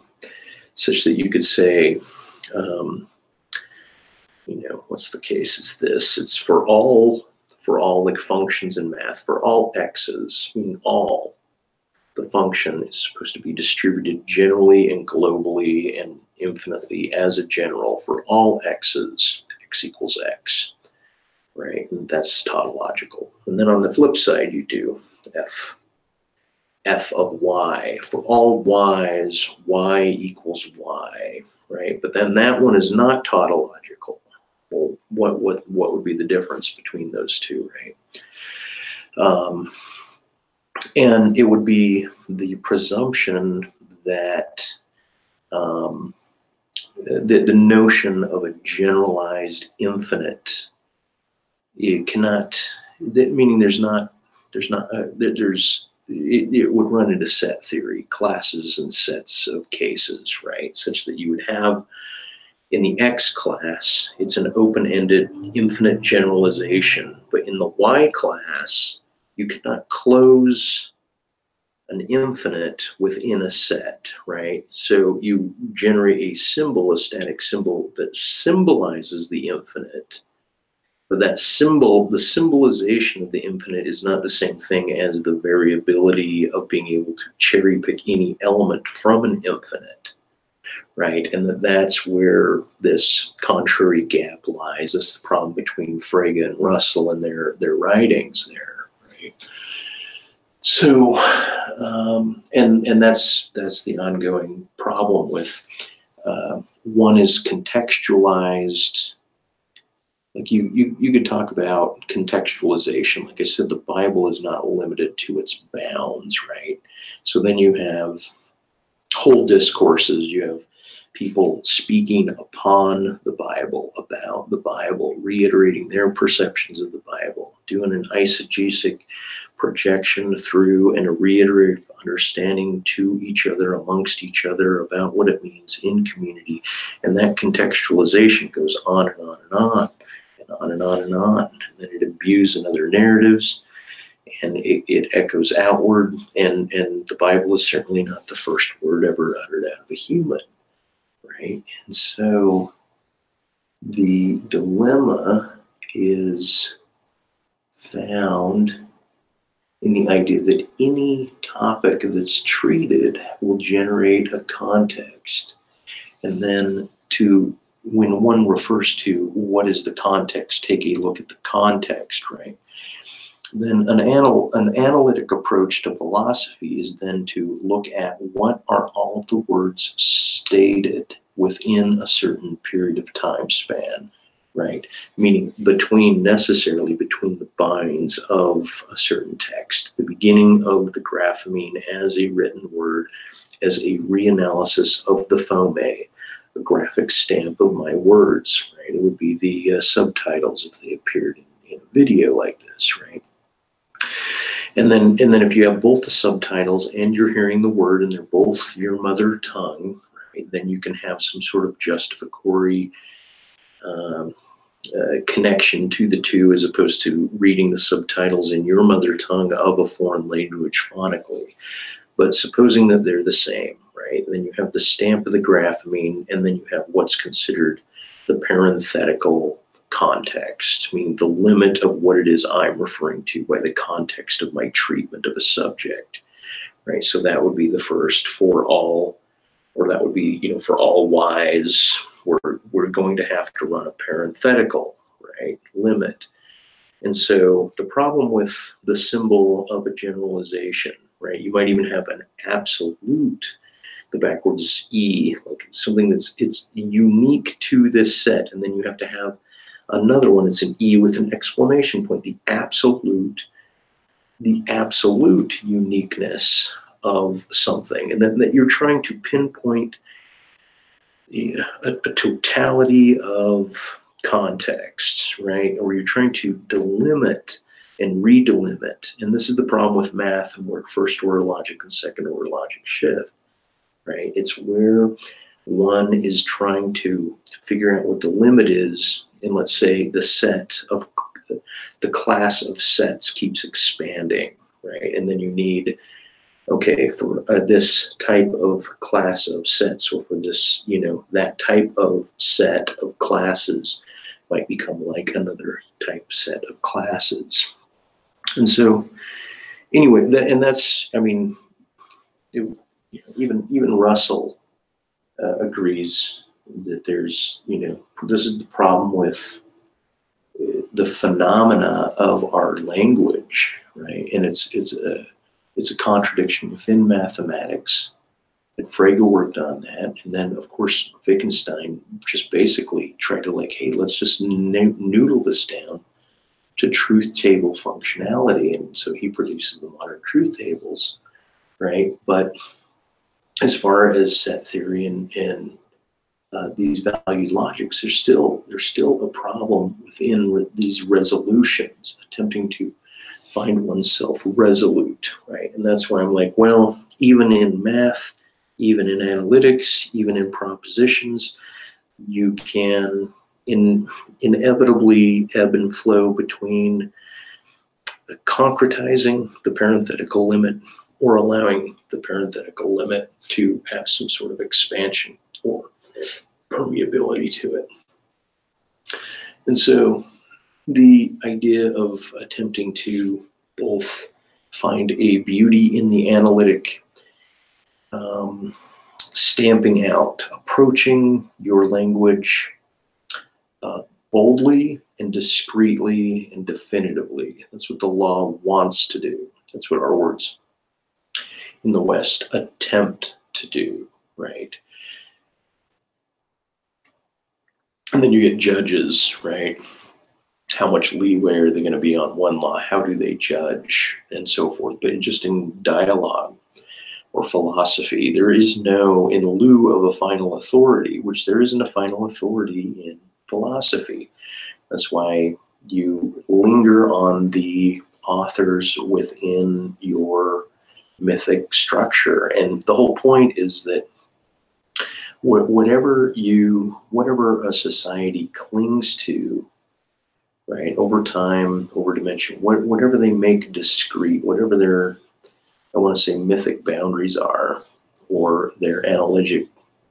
you could say, what's the case? It's this. It's for all like functions in math, for all x's, meaning all, the function is supposed to be distributed generally and globally and infinitely as a general for all x's, x equals x, right? And that's tautological. And then on the flip side, you do f of y. For all y's, y equals y, right? But then that one is not tautological. Well, what would be the difference between those two, right? And it would be the presumption that the notion of a generalized infinite, it cannot, meaning it would run into set theory, classes and sets of cases, right? Such that you would have in the X class, it's an open-ended infinite generalization, but in the Y class, you cannot close an infinite within a set, right? So you generate a symbol, a static symbol that symbolizes the infinite, but that symbol, the symbolization of the infinite, is not the same thing as the variability of being able to cherry pick any element from an infinite, right? And that's where this contrary gap lies. That's the problem between Frege and Russell and their writings there, right? So, and that's the ongoing problem with one is contextualized. Like you could talk about contextualization. Like I said, the Bible is not limited to its bounds, right? So then you have whole discourses. You have people speaking upon the Bible, about the Bible, reiterating their perceptions of the Bible, doing an eisegesic projection through and a reiterative understanding to each other, amongst each other, about what it means in community. And that contextualization goes on and on and on and on and on and on. And then it imbues in other narratives, and it echoes outward. And the Bible is certainly not the first word ever uttered out of a human, right? And so the dilemma is found in the idea that any topic that's treated will generate a context. And then when one refers to what is the context, take a look at the context, right? Then an analytic approach to philosophy is then to look at what are all of the words stated within a certain period of time span, right? Meaning necessarily between the binds of a certain text, the beginning of the grapheme as a written word, as a reanalysis of the phome, a graphic stamp of my words, right? It would be the subtitles if they appeared in a video like this, right? And then if you have both the subtitles and you're hearing the word and they're both your mother tongue, right, then you can have some sort of justificatory connection to the two, as opposed to reading the subtitles in your mother tongue of a foreign language phonically. But supposing that they're the same, right? And then you have the stamp of the grapheme, and then you have what's considered the parenthetical context, meaning the limit of what it is I'm referring to by the context of my treatment of a subject, right? So that would be the first for all, or that would be, for all Y's, we're going to have to run a parenthetical, right, limit. And so the problem with the symbol of a generalization, right, you might even have an absolute, the backwards E, like something it's unique to this set, and then you have to have another one, it's an E with an exclamation point, the absolute uniqueness of something, and then that you're trying to pinpoint a totality of contexts, right? Or you're trying to delimit and redelimit. And this is the problem with math and where first order logic and second order logic shift, right? It's where one is trying to figure out what the limit is. And let's say the class of sets keeps expanding, right? And then you need, okay, for this type of class of sets, or for this, that type of set of classes might become like another type set of classes. And so, anyway, that's, I mean, even Russell agrees that there's, this is the problem with the phenomena of our language, right? And it's a contradiction within mathematics. And Frege worked on that. And then, of course, Wittgenstein just basically tried to hey, let's just noodle this down to truth table functionality. And so he produces the modern truth tables, right? But as far as set theory and these valued logics, there's still a problem within these resolutions, attempting to find oneself resolute, right? And that's why I'm like, well, even in math, even in analytics, even in propositions, you can inevitably ebb and flow between concretizing the parenthetical limit or allowing the parenthetical limit to have some sort of expansion or permeability to it. And so the idea of attempting to both find a beauty in the analytic, stamping out, approaching your language boldly and discreetly and definitively. That's what the law wants to do. That's what our words in the West attempt to do, right? And then you get judges, right? How much leeway are they going to be on one law? How do they judge, and so forth? But just in dialogue or philosophy, there is no, in lieu of a final authority, which there isn't a final authority in philosophy. That's why you linger on the authors within your mythic structure. And the whole point is that whatever a society clings to, right, over time, over dimension, whatever they make discrete, whatever their, I want to say, mythic boundaries are, or their analytic,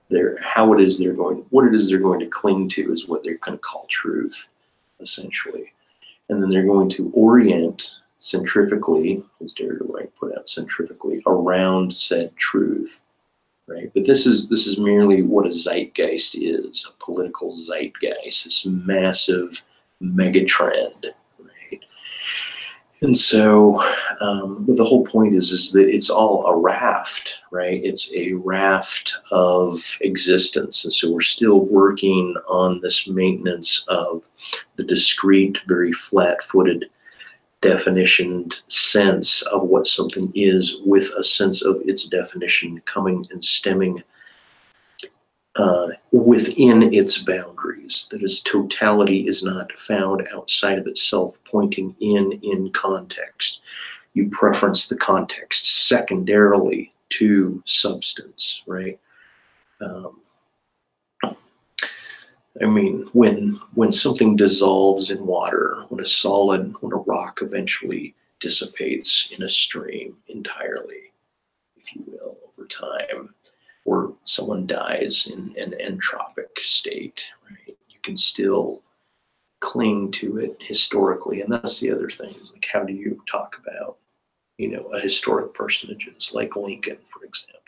what it is they're going to cling to is what they're going to call truth, essentially. And then they're going to orient centrifugally, as Derrida White put out, centrifugally around said truth, right? But this is merely what a zeitgeist is, a political zeitgeist, this massive megatrend, right? And so, but the whole point is that it's all a raft, right? It's a raft of existence. And so we're still working on this maintenance of the discrete, very flat-footed, definitioned sense of what something is, with a sense of its definition coming and stemming within its boundaries. That is, totality is not found outside of itself, pointing in context. You preference the context secondarily to substance, right? I mean, when something dissolves in water, when a rock eventually dissipates in a stream entirely, if you will, over time, or someone dies in an entropic state, right? You can still cling to it historically, and that's the other thing. Is like, how do you talk about, a historic personages like Lincoln, for example,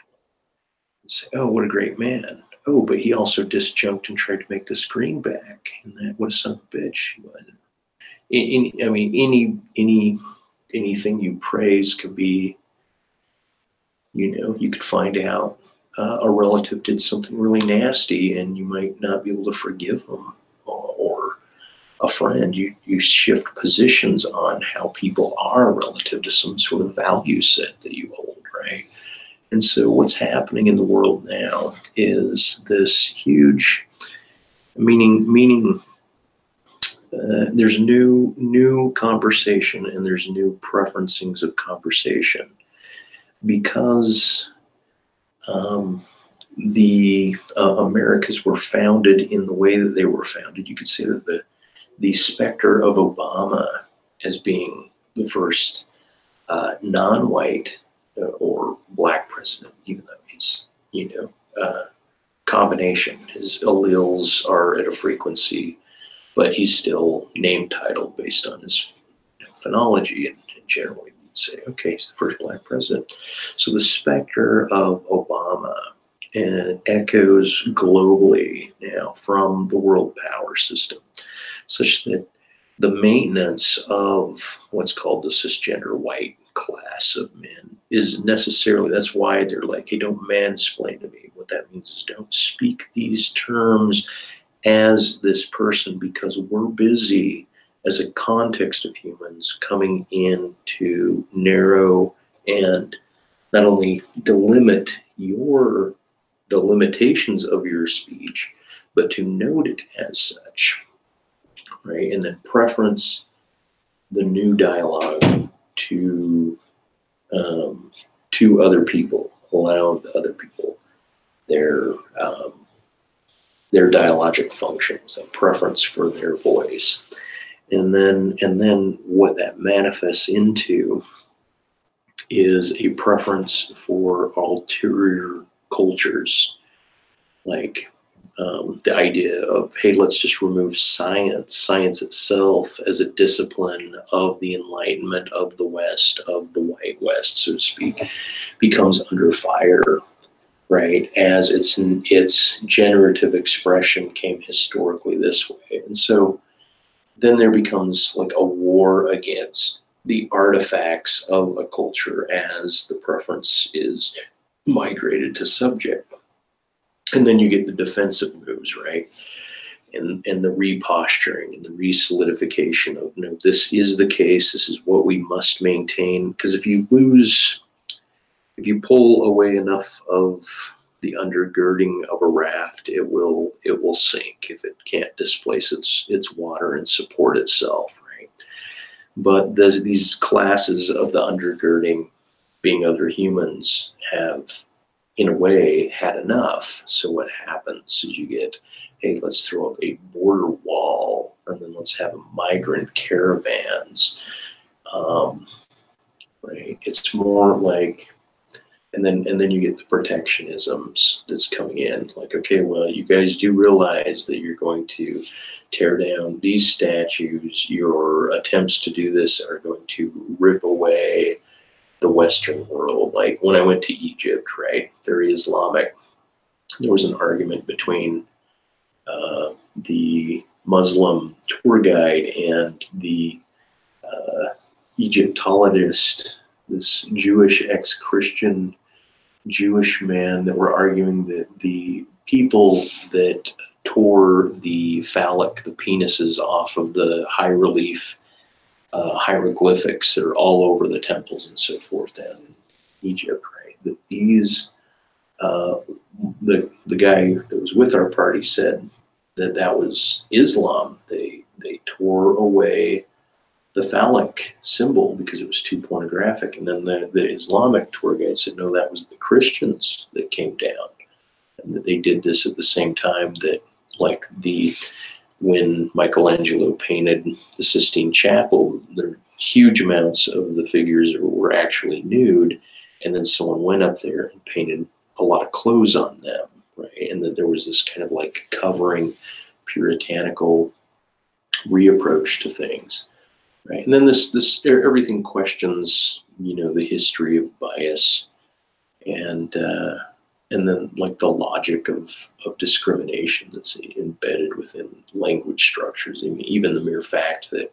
and say, "Oh, what a great man." Oh, but he also disjunct and tried to make this greenback, and that what a son of a bitch he was. I mean, anything you praise could be, you could find out a relative did something really nasty, and you might not be able to forgive them, or a friend. You shift positions on how people are relative to some sort of value set that you hold, right? And so what's happening in the world now is this huge meaning. There's new conversation, and there's new preferencings of conversation, because the Americas were founded in the way that they were founded. You could say that the specter of Obama as being the first non-white or black president, even though he's, combination. His alleles are at a frequency, but he's still name titled based on his phonology, and generally we'd say, okay, he's the first black president. So the specter of Obama echoes globally now from the world power system, such that the maintenance of what's called the cisgender white class of men is necessarily, that's why they're like, hey, don't mansplain to me. What that means is don't speak these terms as this person, because we're busy as a context of humans coming in to narrow and not only delimit the limitations of your speech, but to note it as such, right? And then preference the new dialogue to other people, allow other people their dialogic functions, a preference for their voice, and then what that manifests into is a preference for ulterior cultures, like the idea of, hey, let's just remove science itself as a discipline of the Enlightenment of the West, of the white West, so to speak, becomes under fire, right? As its generative expression came historically this way. And so then there becomes like a war against the artifacts of a culture as the preference is migrated to subject. And then you get the defensive moves, right? And the reposturing and the resolidification of, no, this is the case, this is what we must maintain. Because if you pull away enough of the undergirding of a raft, it will sink if it can't displace its water and support itself, right? But these classes of the undergirding, being other humans, have in a way had enough. So what happens is you get, hey, let's throw up a border wall, and then let's have migrant caravans, right? It's more like, and then you get the protectionisms that's coming in, like, okay, well, you guys do realize that you're going to tear down these statues. Your attempts to do this are going to rip away the Western world. Like when I went to Egypt, right, very Islamic, there was an argument between the Muslim tour guide and the Egyptologist, this Jewish ex-Christian Jewish man, that were arguing that the people that tore the phallic, the penises, off of the high relief hieroglyphics that are all over the temples and so forth down in Egypt, right? That these, the guy that was with our party said that was Islam. They tore away the phallic symbol because it was too pornographic, and then the Islamic tour guide said, no, that was the Christians that came down, and that they did this at the same time that like when Michelangelo painted the Sistine Chapel, there were huge amounts of the figures were actually nude, and then someone went up there and painted a lot of clothes on them, right? And that there was this kind of like covering, puritanical reapproach to things, right? And then this everything questions, the history of bias, and then like the logic of discrimination that's embedded within language structures. I mean, even the mere fact that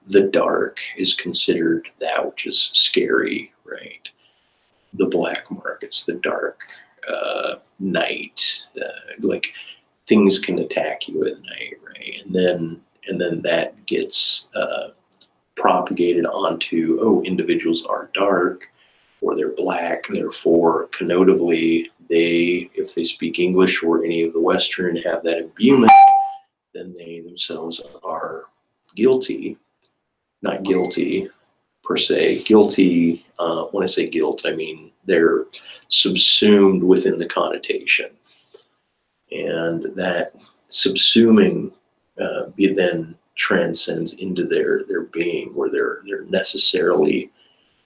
the dark is considered that which is scary, right? The black markets, the dark night, like things can attack you at night, right? And then that gets propagated onto, oh, individuals are dark or they're black, therefore connotatively if they speak English or any of the Western have that imbuement, then they themselves are guilty. Not guilty per se. Guilty, when I say guilt, I mean they're subsumed within the connotation. And that subsuming then transcends into their being, where they're necessarily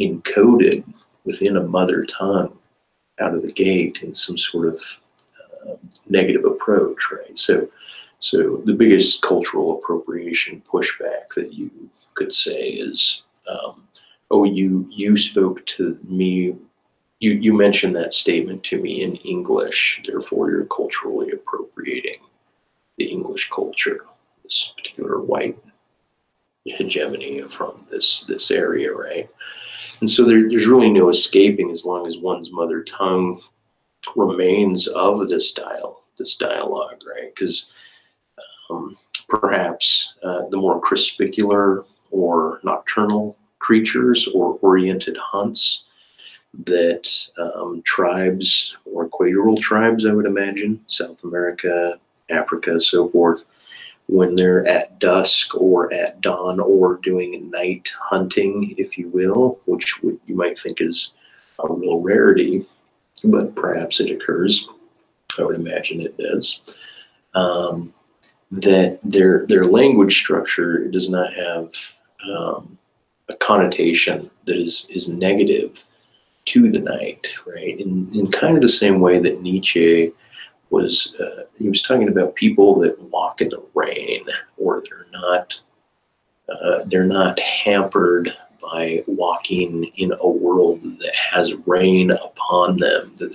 encoded within a mother tongue out of the gate in some sort of negative approach, right? So the biggest cultural appropriation pushback that you could say is, oh, you spoke to me, you mentioned that statement to me in English, therefore you're culturally appropriating the English culture, this particular white hegemony from this area, right? And so there's really no escaping as long as one's mother tongue remains of this dialogue, right? Because perhaps the more crepuscular or nocturnal creatures or oriented hunts that tribes or equatorial tribes, I would imagine, South America, Africa, so forth, when they're at dusk or at dawn or doing night hunting, if you will, which you might think is a real rarity, but perhaps it occurs. I would imagine it does. That their language structure does not have a connotation that is negative to the night, right? In kind of the same way that Nietzsche was, he was talking about people that walk in the rain, or they're not hampered by walking in a world that has rain upon them, that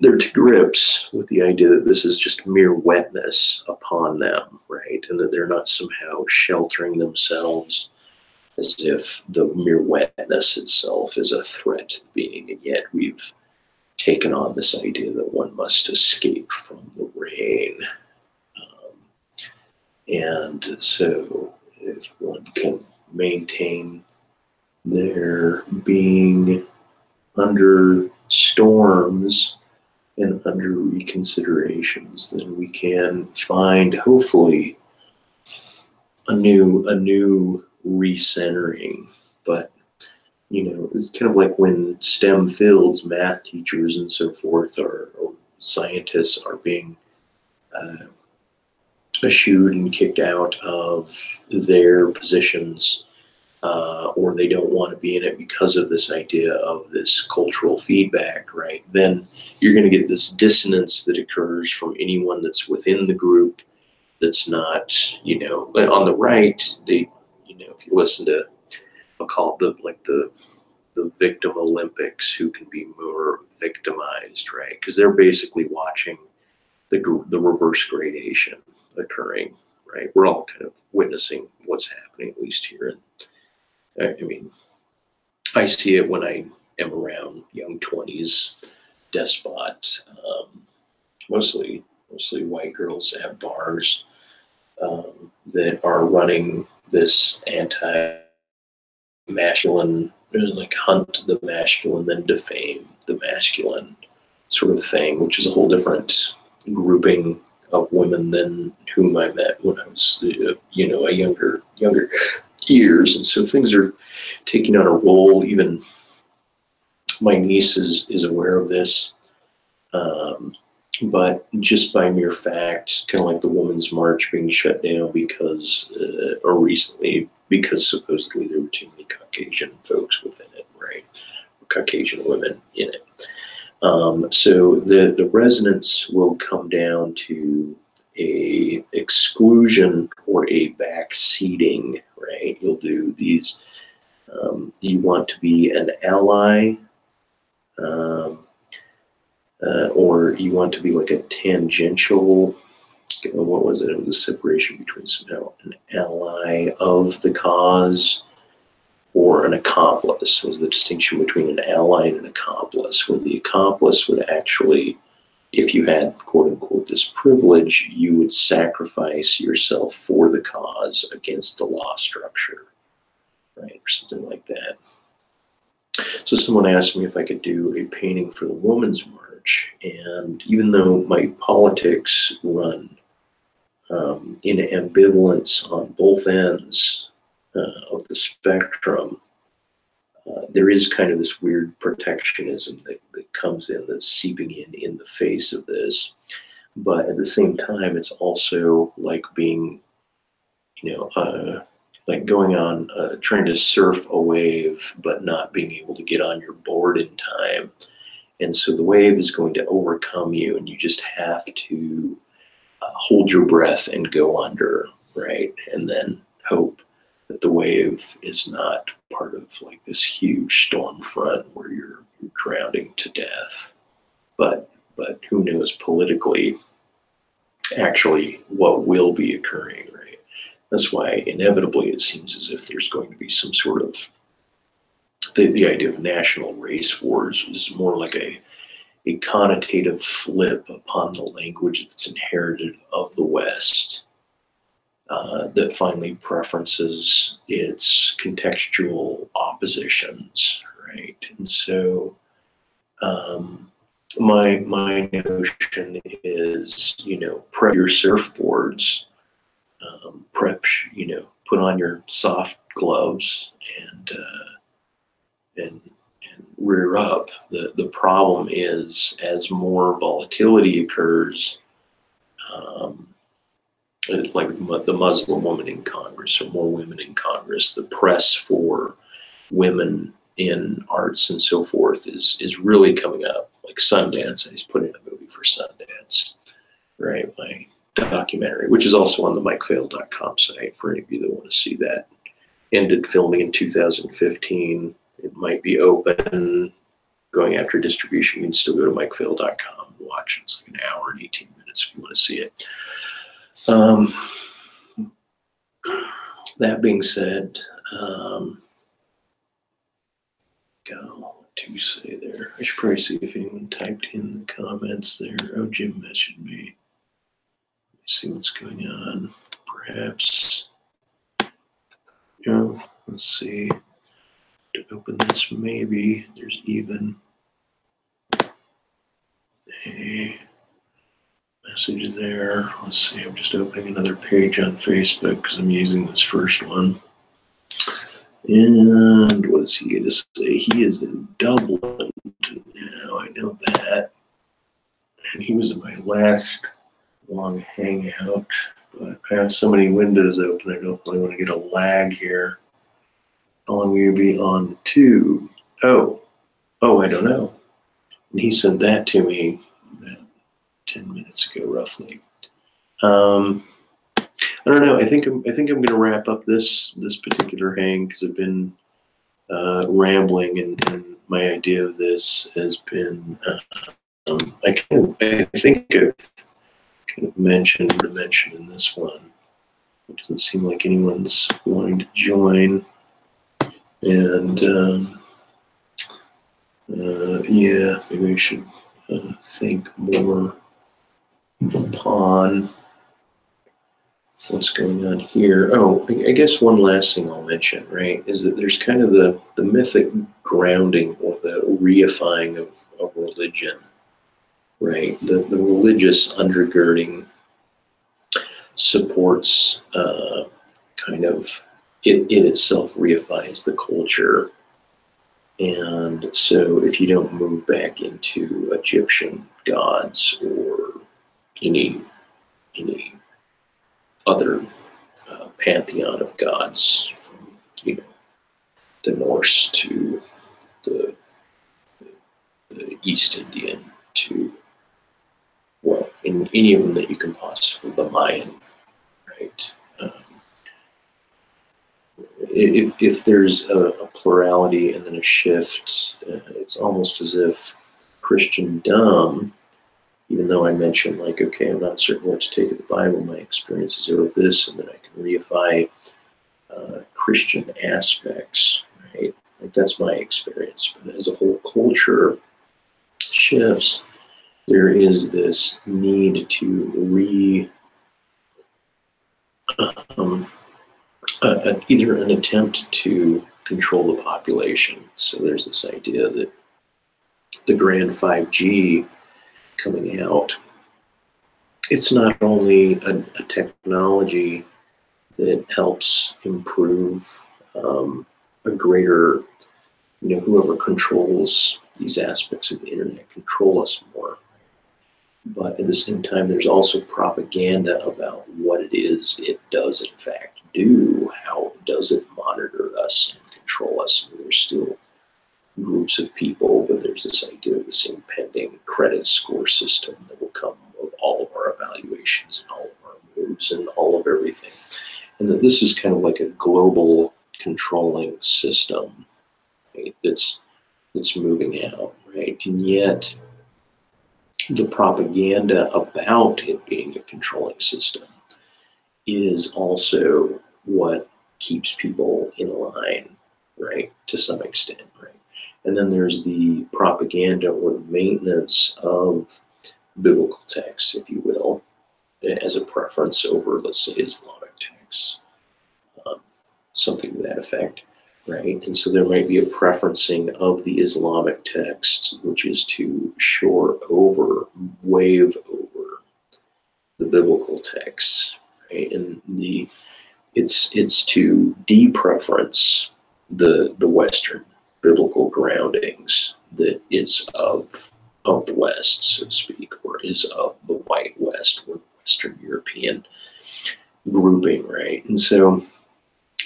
they're to grips with the idea that this is just mere wetness upon them, right? And that they're not somehow sheltering themselves as if the mere wetness itself is a threat to being, and yet we've taken on this idea that one must escape from the rain. And so if one can maintain their being under storms and under reconsiderations, then we can find, hopefully, a new recentering. But it's kind of like when STEM fields, math teachers and so forth, or scientists are being eschewed and kicked out of their positions, or they don't want to be in it because of this idea of this cultural feedback, right? Then you're going to get this dissonance that occurs from anyone that's within the group that's not, on the right, if you listen to, I'll call it the victim Olympics, who can be more victimized, right? Because they're basically watching the reverse gradation occurring, right? We're all kind of witnessing what's happening, at least here. And I mean, I see it when I am around young 20s despot, mostly white girls at bars that are running this anti-masculine, like hunt the masculine, then defame the masculine sort of thing, which is a whole different grouping of women than whom I met when I was, a younger years. And so things are taking on a role. Even my niece is aware of this. But just by mere fact, kind of like the Women's March being shut down because, or recently, because supposedly there were too many Caucasian folks within it, right? Or Caucasian women in it. So the resonance will come down to a exclusion or a backseating, right? You'll do these, you want to be an ally, um, or you want to be like a tangential, what was it? It was a separation between somehow an ally of the cause or an accomplice. Was the distinction between an ally and an accomplice, where the accomplice would actually, if you had quote unquote this privilege, you would sacrifice yourself for the cause against the law structure, right? Or something like that. So someone asked me if I could do a painting for the Women's March, and even though my politics run in ambivalence on both ends of the spectrum, there is kind of this weird protectionism that comes in, that's seeping in the face of this. But at the same time, it's also like being, like going on, trying to surf a wave, but not being able to get on your board in time. And so the wave is going to overcome you, and you just have to hold your breath and go under, right? And then hope that the wave is not part of like this huge storm front where you're drowning to death. But who knows politically actually what will be occurring, right? That's why inevitably it seems as if there's going to be some sort of, the idea of national race wars is more like a connotative flip upon the language that's inherited of the West, that finally preferences its contextual oppositions, right? And so my notion is, prep your surfboards, prep, put on your soft gloves and rear up. The problem is, as more volatility occurs, like the Muslim woman in Congress, or more women in Congress, the press for women in arts and so forth is really coming up. Like Sundance, I just put in a movie for Sundance, right? My documentary, which is also on the MikeFahl.com site for any of you that want to see that. Ended filming in 2015. It might be open, going after distribution. You can still go to MikeFahl.com and watch it. It's like an hour and 18 minutes if you want to see it. That being said, what to say there? I should probably see if anyone typed in the comments there. Oh, Jim messaged me. Let's see what's going on. Perhaps, let's see. To open this, maybe there's even a message there. Let's see, I'm just opening another page on Facebook because I'm using this first one. And what does he get to say? He is in Dublin now, I know that. And he was in my last long hangout, but I have so many windows open, I don't really want to get a lag here. How long will you be on to? Oh, I don't know. And he sent that to me about 10 minutes ago, roughly. I don't know. I think I'm going to wrap up this particular hang because I've been rambling, and my idea of this has been I think I've kind of mentioned in this one. It doesn't seem like anyone's wanting to join, and yeah, maybe I should think more upon what's going on here. Oh, I guess one last thing I'll mention, right, is that there's kind of the mythic grounding or the reifying of religion, right? The religious undergirding supports kind of, it itself reifies the culture. And so if you don't move back into Egyptian gods or any any other pantheon of gods, from the Norse to the, the East Indian to, well, in any of them that you can possibly, the Mayan, right? If there's a plurality and then a shift, it's almost as if Christendom, even though I mentioned, like, okay, I'm not certain what to take of the Bible, my experiences are of this, and then I can reify Christian aspects, right? Like, that's my experience. But as a whole culture shifts, there is this need to either an attempt to control the population. So there's this idea that the grand 5G coming out, it's not only a technology that helps improve a greater, whoever controls these aspects of the internet control us more. But at the same time, there's also propaganda about what it is it does in fact do. How does it monitor us and control us? I mean, there's still groups of people, but there's this idea of this impending credit score system that will come with all of our evaluations and all of our moves and all of everything. And that this is kind of like a global controlling system, right, that's moving out, right? And yet the propaganda about it being a controlling system is also what keeps people in line, right, to some extent, right? And then there's the propaganda or the maintenance of biblical texts, if you will, as a preference over, let's say, Islamic texts, something to that effect, right? And so there might be a preferencing of the Islamic texts, which is to wave over the biblical texts, right? And it's to de-preference the Western biblical groundings that is of the West, so to speak, or is of the white West or Western European grouping, right? And so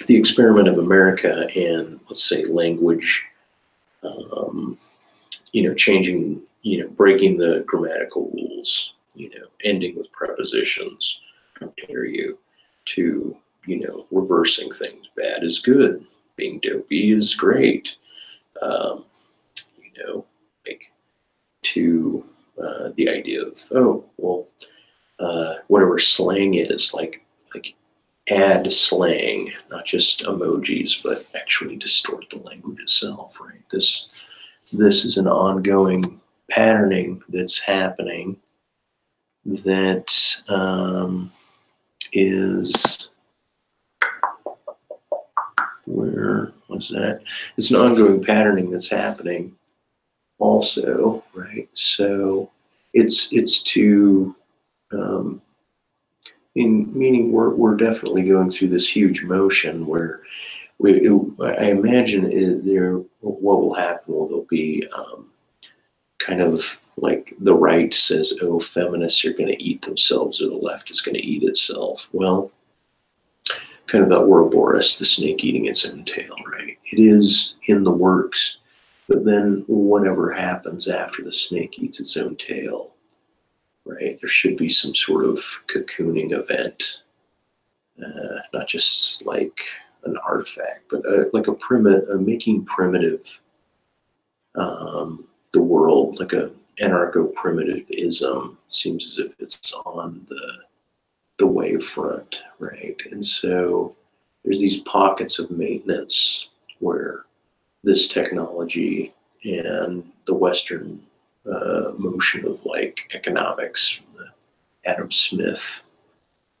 the experiment of America and, let's say, language, changing, breaking the grammatical rules, ending with prepositions, how dare you, to, reversing things. Bad is good, being dopey is great, like, to the idea of, oh, well, whatever slang is, like add slang, not just emojis, but actually distort the language itself, right? This is an ongoing patterning that's happening that is, where was that? It's an ongoing patterning that's happening also, right? So it's to, meaning we're definitely going through this huge motion where I imagine what will happen, will there'll be kind of like the right says, oh, feminists are going to eat themselves, or the left is going to eat itself. Well, kind of that Ouroboros, the snake eating its own tail, right? It is in the works, but then whatever happens after the snake eats its own tail, right? There should be some sort of cocooning event, not just like an artifact, but like making primitive the world, like a anarcho-primitivism. Seems as if it's on the wave front, right? And so there's these pockets of maintenance where this technology and the Western motion of like economics, the Adam Smith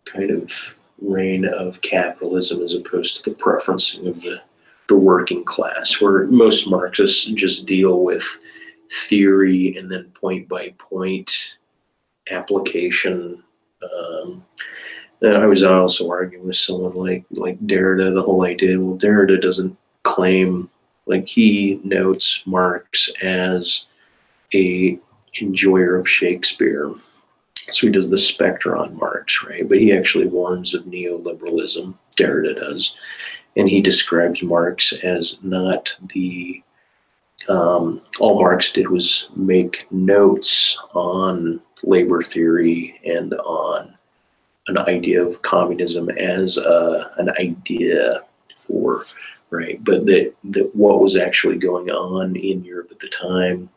kind of reign of capitalism, as opposed to the preferencing of the working class, where most Marxists just deal with theory and then point by point application. I was also arguing with someone like Derrida, the whole idea, well, Derrida doesn't claim, like, he notes Marx as a enjoyer of Shakespeare, So he does the specter on Marx, right? But he actually warns of neoliberalism, Derrida does, and he describes Marx as not the all Marx did was make notes on labor theory and on an idea of communism as an idea for, right? But that what was actually going on in Europe at the time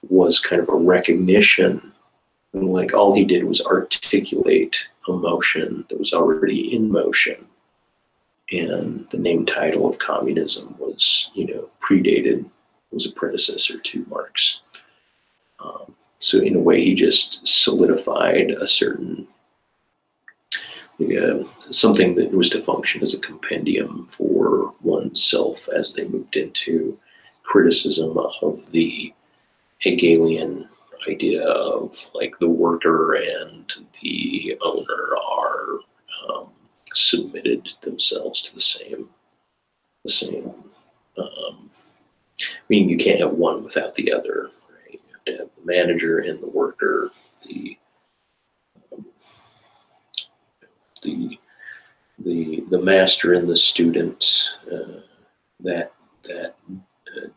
was kind of a recognition. And like all he did was articulate a motion that was already in motion. And the name title of communism was, predated, was a predecessor to Marx. So in a way, he just solidified a certain, something that was to function as a compendium for oneself as they moved into criticism of the Hegelian idea of like the worker and the owner are submitted themselves to the same. Meaning you can't have one without the other. Right? You have to have the manager and the worker, the master and the student. That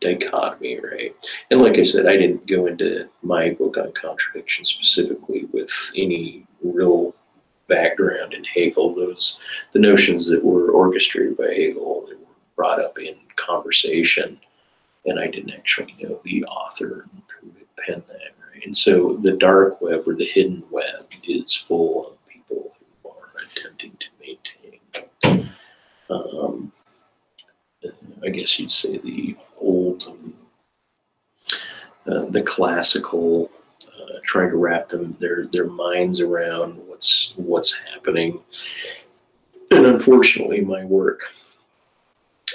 dichotomy, right? And like I said, I didn't go into my book on contradiction specifically with any real background in Hegel. The notions that were orchestrated by Hegel, they were brought up in conversation, and I didn't actually know the author who had penned that, right? And so the dark web or the hidden web is full of people who are attempting to maintain I guess you'd say the old, the classical, trying to wrap their minds around what's happening. And unfortunately, my work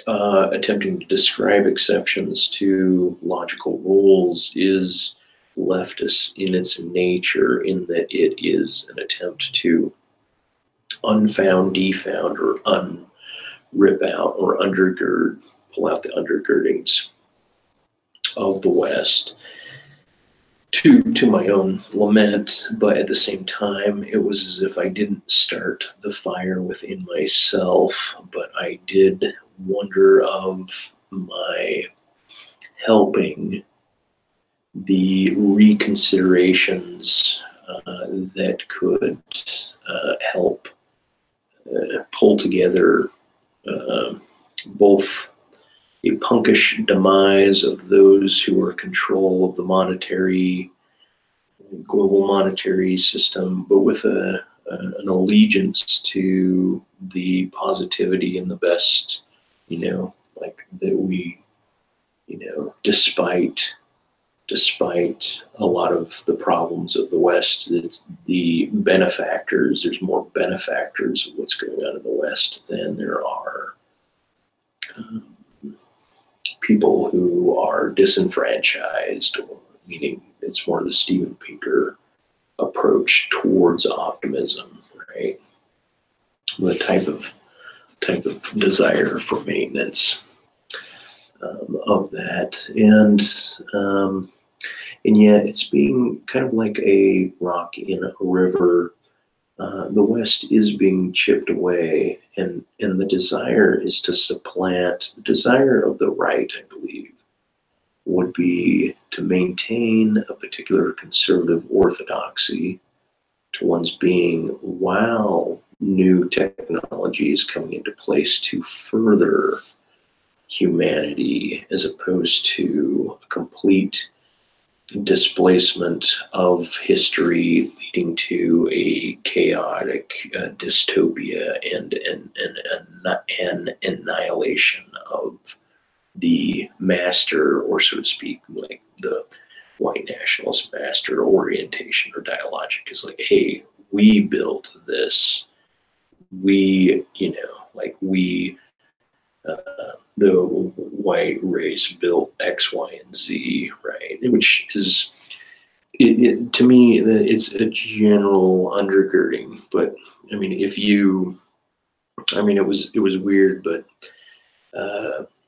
attempting to describe exceptions to logical rules is leftist in its nature, in that it is an attempt to unfound, defound, or rip out or undergird, pull out the undergirdings of the West, to my own lament. But at the same time, it was as if I didn't start the fire within myself, but I did wonder of my helping the reconsiderations that could help pull together both a punkish demise of those who are in control of the global monetary system, but with an allegiance to the positivity and the best, like that we, despite a lot of the problems of the West, it's the benefactors. There's more benefactors of what's going on in the West than there are people who are disenfranchised, meaning it's more the Steven Pinker approach towards optimism, right? The type of desire for maintenance of that, and yet it's being kind of like a rock in a river. The West is being chipped away, and the desire is to supplant. The desire of the right, I believe, would be to maintain a particular conservative orthodoxy to one's being while new technology is coming into place to further humanity, as opposed to a complete displacement of history leading to a chaotic dystopia and an annihilation of the master, or so to speak, like the white nationalist master orientation or dialogic is like, hey, we built this, the white race built X, Y, and Z, right? Which is, to me, it's a general undergirding. But I mean, it was weird, but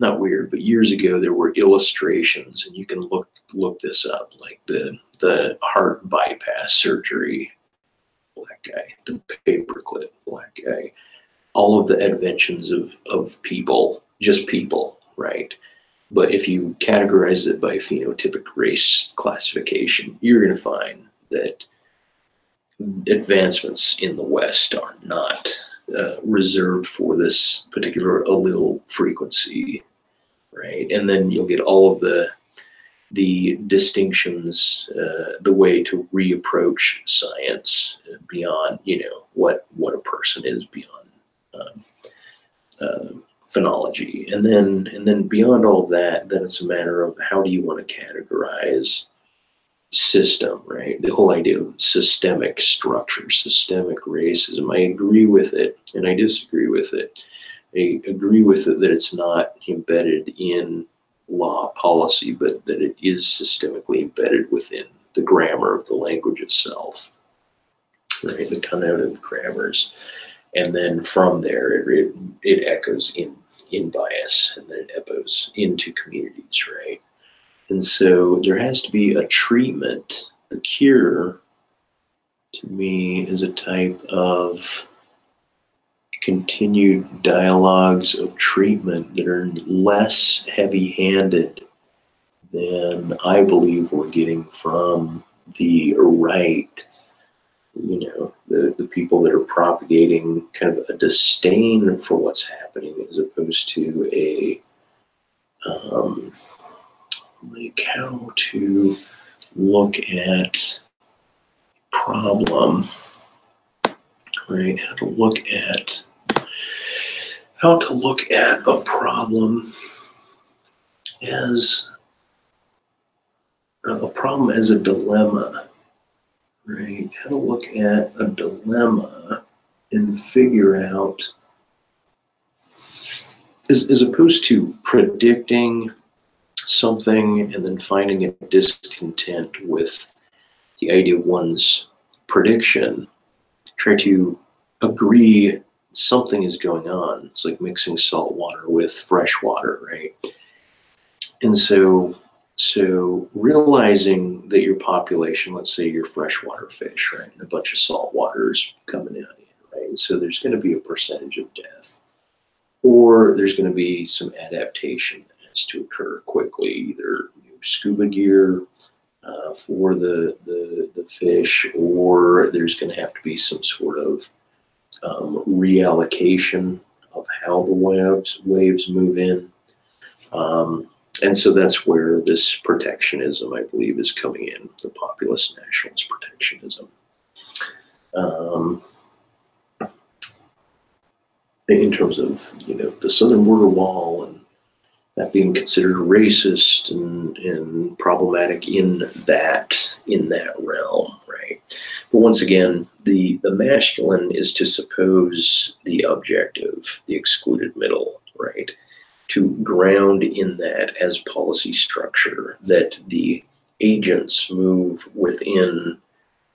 not weird, but years ago there were illustrations, and you can look this up, like the heart bypass surgery black guy, the paperclip, black guy, all of the adventions of people, just people, right? But if you categorize it by phenotypic race classification, you're going to find that advancements in the West are not reserved for this particular allele frequency, right? And then you'll get all of the distinctions, the way to reapproach science beyond, what a person is beyond phenology, and then beyond all of that, then it's a matter of how do you want to categorize system, right? The whole idea of systemic structure, systemic racism. I agree with it, and I disagree with it. I agree with it that it's not embedded in law policy, but that it is systemically embedded within the grammar of the language itself, right? The connotative grammars. And then from there, it echoes in bias, and then it echoes into communities, right? And so there has to be a treatment. The cure, to me, is a type of continued dialogues of treatment that are less heavy-handed than I believe we're getting from the right, the people that are propagating kind of a disdain for what's happening, as opposed to a like how to look at problem, right? How to look at a problem as a dilemma, right? How to look at a dilemma and figure out, as opposed to predicting something and then finding a discontent with the idea of one's prediction, try to agree something is going on. It's like mixing salt water with fresh water, right? And so realizing that your population, let's say your freshwater fish, right, and a bunch of salt water is coming in, right? So there's going to be a percentage of death, or there's going to be some adaptation that has to occur quickly, either new scuba gear for the fish, or there's going to have to be some sort of reallocation of how the waves move in. And so that's where this protectionism, I believe, is coming in, the populist nationalist protectionism. In terms of, the southern border wall and that being considered racist and problematic in that realm, right? But once again, the masculine is to suppose the objective, the excluded middle, right? To ground in that as policy structure, that the agents move within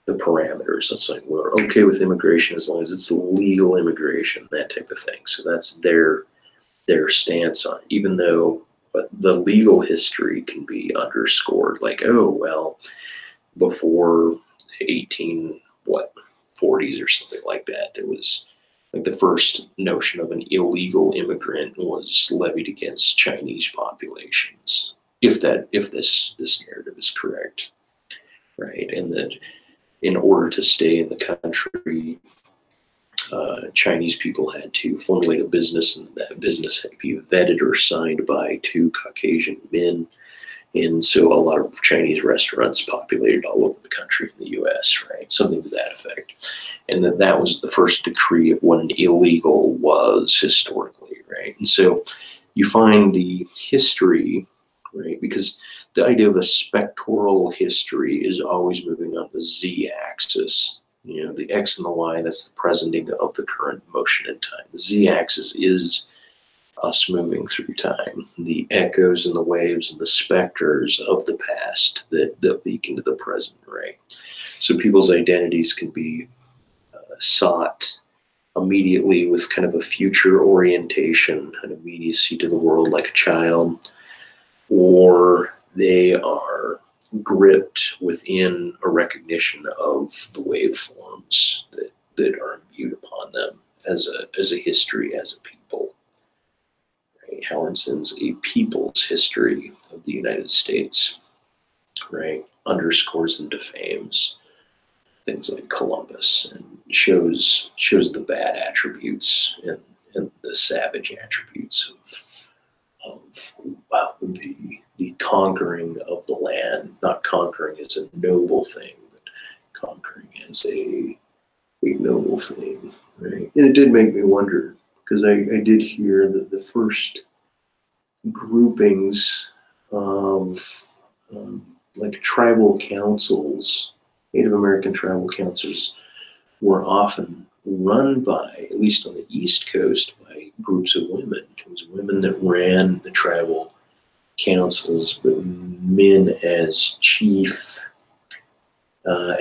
the parameters. That's like, we're okay with immigration as long as it's legal immigration, that type of thing. So that's their stance on it, even though the legal history can be underscored, like, oh, well, before 40s or something like that, there was like the first notion of an illegal immigrant was levied against Chinese populations, if this narrative is correct, right? And that in order to stay in the country, Chinese people had to formulate a business, and that business had to be vetted or signed by 2 Caucasian men. And so a lot of Chinese restaurants populated all over the country in the US, right? Something to that effect. And that was the first decree of what an illegal was historically, right? And so you find the history, right? Because the idea of a spectral history is always moving on the z-axis. The x and the y, that's the presenting of the current motion in time. The z-axis is us moving through time, the echoes and the waves and the specters of the past that leak into the present, right? So people's identities can be sought immediately with kind of a future orientation, an immediacy to the world like a child, or they are gripped within a recognition of the waveforms that are imbued upon them as a history, as a people. Right? Howardson's A People's History of the United States, right, underscores and defames things like Columbus and shows the bad attributes and the savage attributes of the conquering of the land. Not conquering as a noble thing, but conquering as a noble thing, right? And it did make me wonder, because I did hear that the first groupings of like tribal councils, Native American tribal councils, were often run by, at least on the East Coast, by groups of women. It was women that ran the tribal councils, but men as chief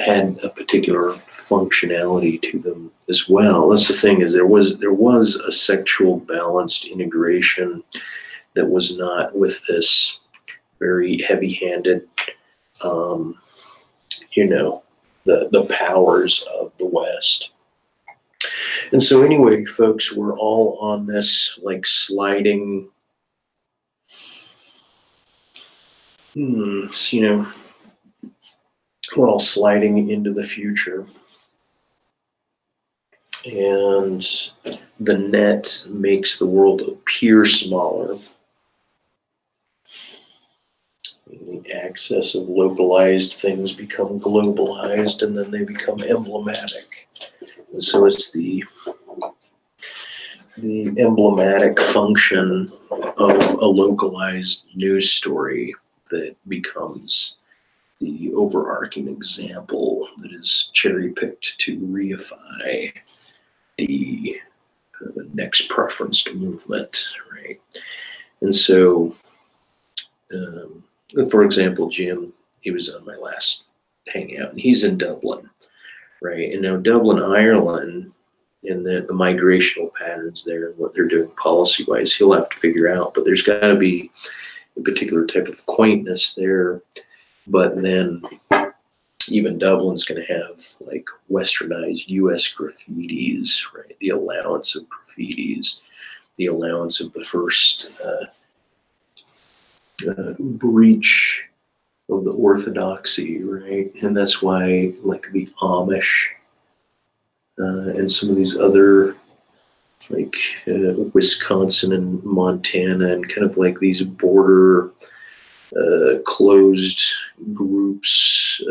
had a particular functionality to them as well. That's the thing, is there was a sexual balanced integration that was not with this very heavy-handed, the powers of the West. And so anyway, folks, we're all on this like sliding, we're all sliding into the future. And the net makes the world appear smaller. The access of localized things become globalized, and then they become emblematic. And so it's the emblematic function of a localized news story that becomes the overarching example that is cherry-picked to reify the next preferenced movement, right? And so, for example, Jim, he was on my last hangout, and he's in Dublin, right? And now Dublin, Ireland, and the migrational patterns there and what they're doing policy-wise, he'll have to figure out. But there's got to be a particular type of quaintness there. But then even Dublin's going to have like westernized U.S. graffitis, right? The allowance of graffitis, the allowance of the first breach of the orthodoxy, right? And that's why like the Amish and some of these other like Wisconsin and Montana and kind of like these border closed groups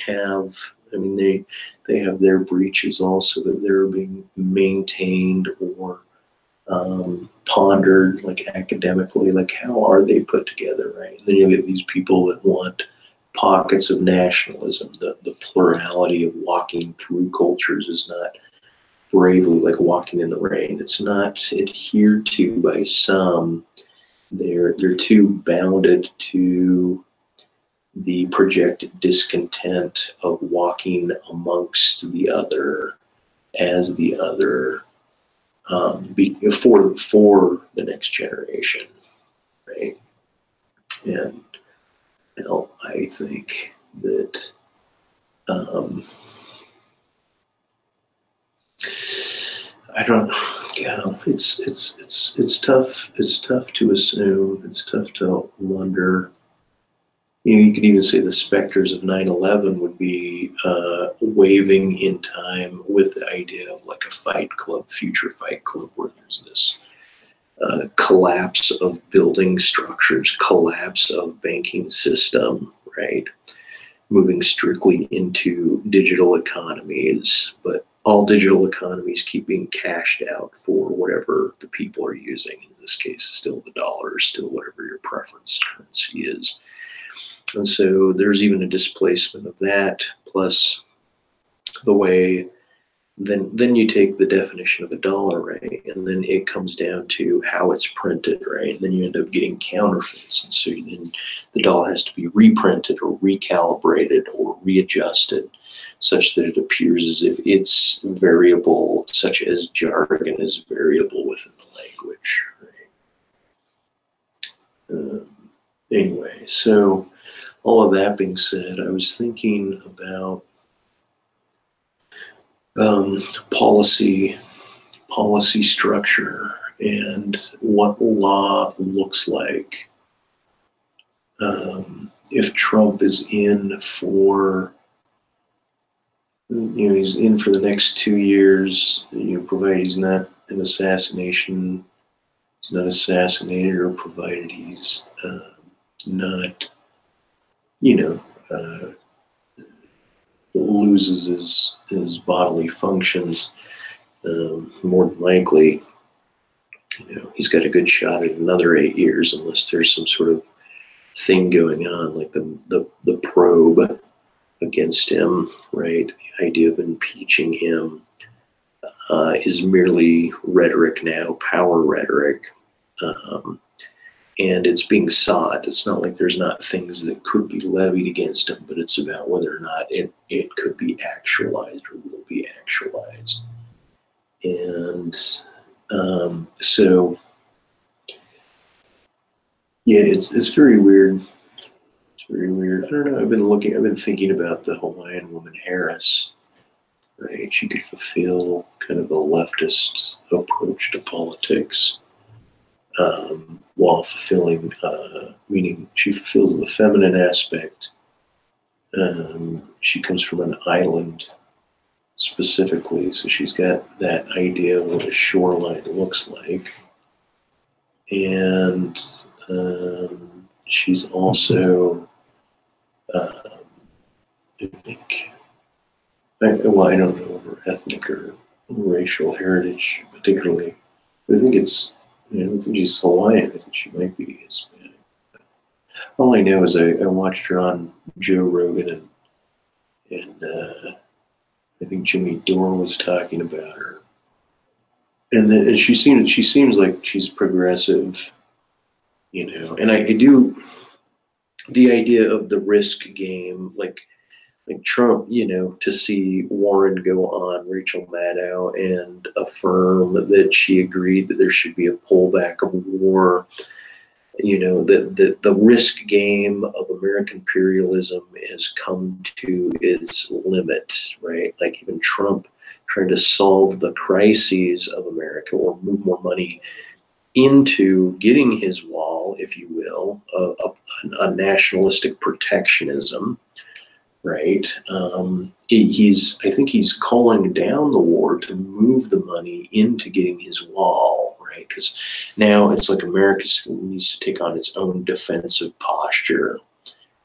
have, I mean, they have their breaches also that they're being maintained or pondered like academically, like how are they put together, right? And then you get these people that want pockets of nationalism. The plurality of walking through cultures is not bravely like walking in the rain. It's not adhered to by some. They're too bounded to the projected discontent of walking amongst the other as the other for the next generation, right? And I think that I don't. Yeah, it's tough. It's tough to assume. It's tough to wonder. You could even say the specters of 9/11 would be waving in time with the idea of like a fight club, future fight club, where there's this collapse of building structures, collapse of banking system, right? Moving strictly into digital economies, but all digital economies keep being cashed out for whatever the people are using. In this case, still the dollar, still whatever your preference currency is. And so there's even a displacement of that, plus the way, then you take the definition of a dollar, right? And then it comes down to how it's printed, right? And then you end up getting counterfeits. And so then the dollar has to be reprinted or recalibrated or readjusted such that it appears as if it's variable, such as jargon is variable within the language, right? Anyway, so all of that being said, I was thinking about policy structure and what law looks like. If Trump is in for, he's in for the next 2 years, provided he's not an assassination, he's not assassinated, or provided he's not, loses his bodily functions, more than likely, he's got a good shot at another 8 years, unless there's some sort of thing going on, like the probe against him, right? The idea of impeaching him is merely rhetoric now, power rhetoric, and it's being sought. It's not like there's not things that could be levied against him, but it's about whether or not it could be actualized or will be actualized. And so, yeah, it's very weird. It's very weird. I don't know. I've been thinking about the Hawaiian woman Harris. Right, she could fulfill kind of a leftist approach to politics, while fulfilling, meaning she fulfills the feminine aspect. She comes from an island specifically, so she's got that idea of what a shoreline looks like. And she's also, I think, I don't know her ethnic or racial heritage particularly, but I think it's, I don't think she's Hawaiian. I think she might be Hispanic. All I know is I watched her on Joe Rogan, and I think Jimmy Dore was talking about her, and she seems like she's progressive, and I do the idea of the risk game, like Trump, to see Warren go on Rachel Maddow and affirm that she agreed that there should be a pullback of war, the risk game of American imperialism has come to its limit, right? Like even Trump trying to solve the crises of America or move more money into getting his wall, if you will, a nationalistic protectionism. Right. I think he's calling down the war to move the money into getting his wall, right? Because now it's like America needs to take on its own defensive posture,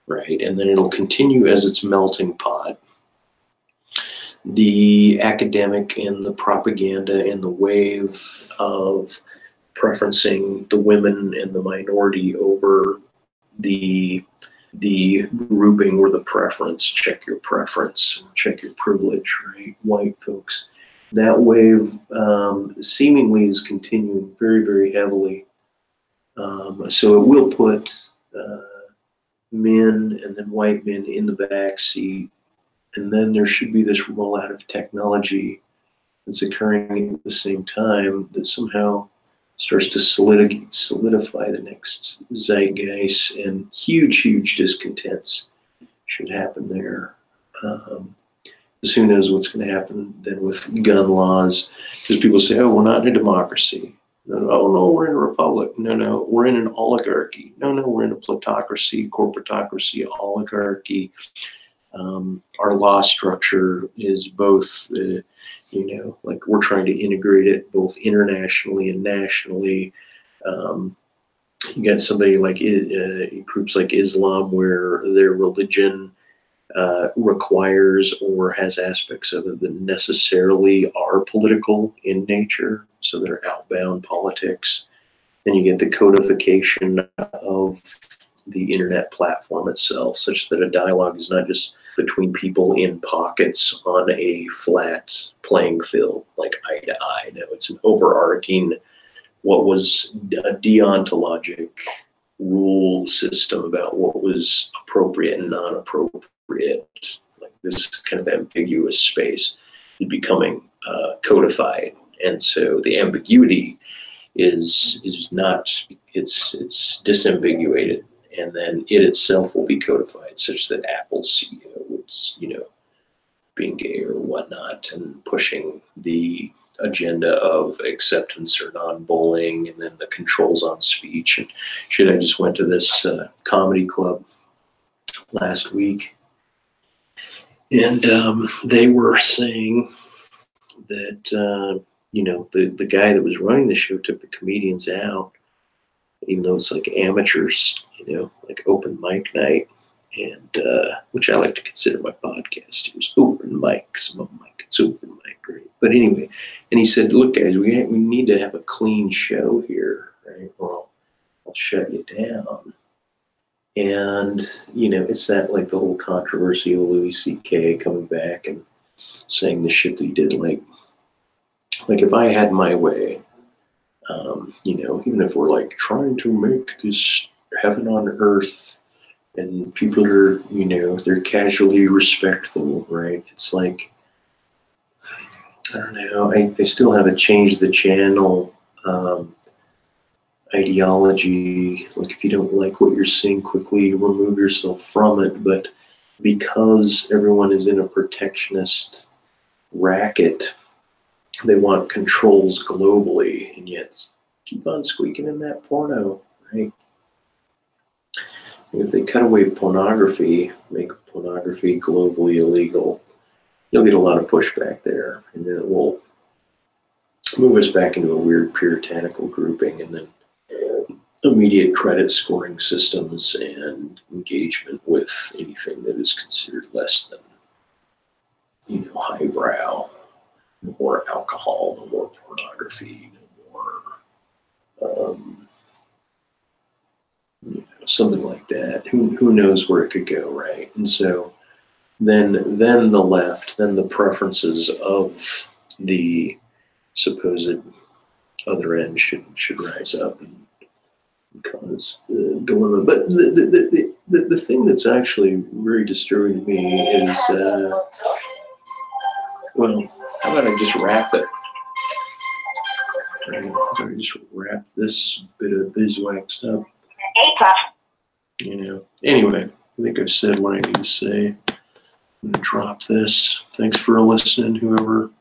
right? And then it'll continue as its melting pot. The academic and the propaganda and the wave of preferencing the women and the minority over the grouping or the preference, check your preference, check your privilege, right? White folks. That wave seemingly is continuing very, very heavily. So it will put men and then white men in the back seat. And then there should be this rollout of technology that's occurring at the same time that somehow starts to solidify the next zeitgeist, and huge discontents should happen there. Because who knows what's going to happen then with gun laws? Because people say, "Oh, we're not in a democracy." Oh no, we're in a republic. No, we're in an oligarchy. No, we're in a plutocracy, corporatocracy, oligarchy. Our law structure is both, like we're trying to integrate it both internationally and nationally. You got somebody like groups like Islam, where their religion requires or has aspects of it that necessarily are political in nature, so they're outbound politics. Then you get the codification of the internet platform itself, such that a dialogue is not just between people in pockets on a flat playing field, like eye to eye. No, it's an overarching, what was a deontologic rule system about what was appropriate and non-appropriate. Like this kind of ambiguous space is becoming codified, and so the ambiguity is not, it's disambiguated, and then it itself will be codified such that Apple's CEO would, being gay or whatnot, and pushing the agenda of acceptance or non-bullying, and then the controls on speech. And shit, I just went to this comedy club last week, and they were saying that the guy that was running the show took the comedians out, even though it's like amateurs, like open mic night, and which I like to consider my podcast. It was open mic, some mic, it's open mic, right? But anyway, and he said, "Look, guys, we need to have a clean show here, right? Or I'll shut you down." And it's that, like, the whole controversy of Louis C.K. coming back and saying the shit that he did, like if I had my way, even if we're like trying to make this heaven on earth, and people are, they're casually respectful, right? It's like, I don't know, I still haven't changed the channel ideology. Like, if you don't like what you're seeing, quickly remove yourself from it. But because everyone is in a protectionist racket, they want controls globally, and yet keep on squeaking in that porno, right? If they cut away pornography, make pornography globally illegal, you'll get a lot of pushback there, and then it will move us back into a weird puritanical grouping, and then immediate credit scoring systems and engagement with anything that is considered less than, highbrow. No more alcohol, no more pornography, no more something like that. Who knows where it could go, right? And so then the left, then the preferences of the supposed other end should rise up and cause the dilemma. But the thing that's actually very disturbing to me is, well, how about I just wrap it? Right? How about I just wrap this bit of beeswax up? Anyway, I think I've said what I need to say. I'm gonna drop this. Thanks for listening, whoever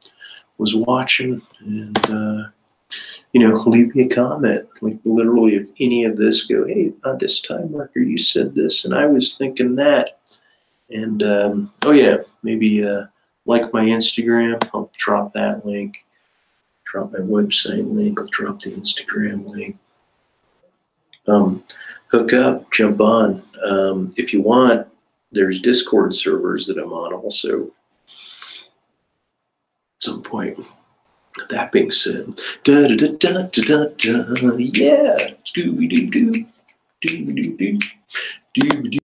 was watching, and leave me a comment. Like, literally, if any of this go, hey, on this time marker you said this, and I was thinking that, and oh yeah, maybe like my Instagram. I'll drop that link. Drop my website link. I'll drop the Instagram link. Hook up, jump on. If you want, there's Discord servers that I'm on also. At some point. That being said, yeah, Scooby Doo Doo, Dooby Doo Doo, Dooby Doo.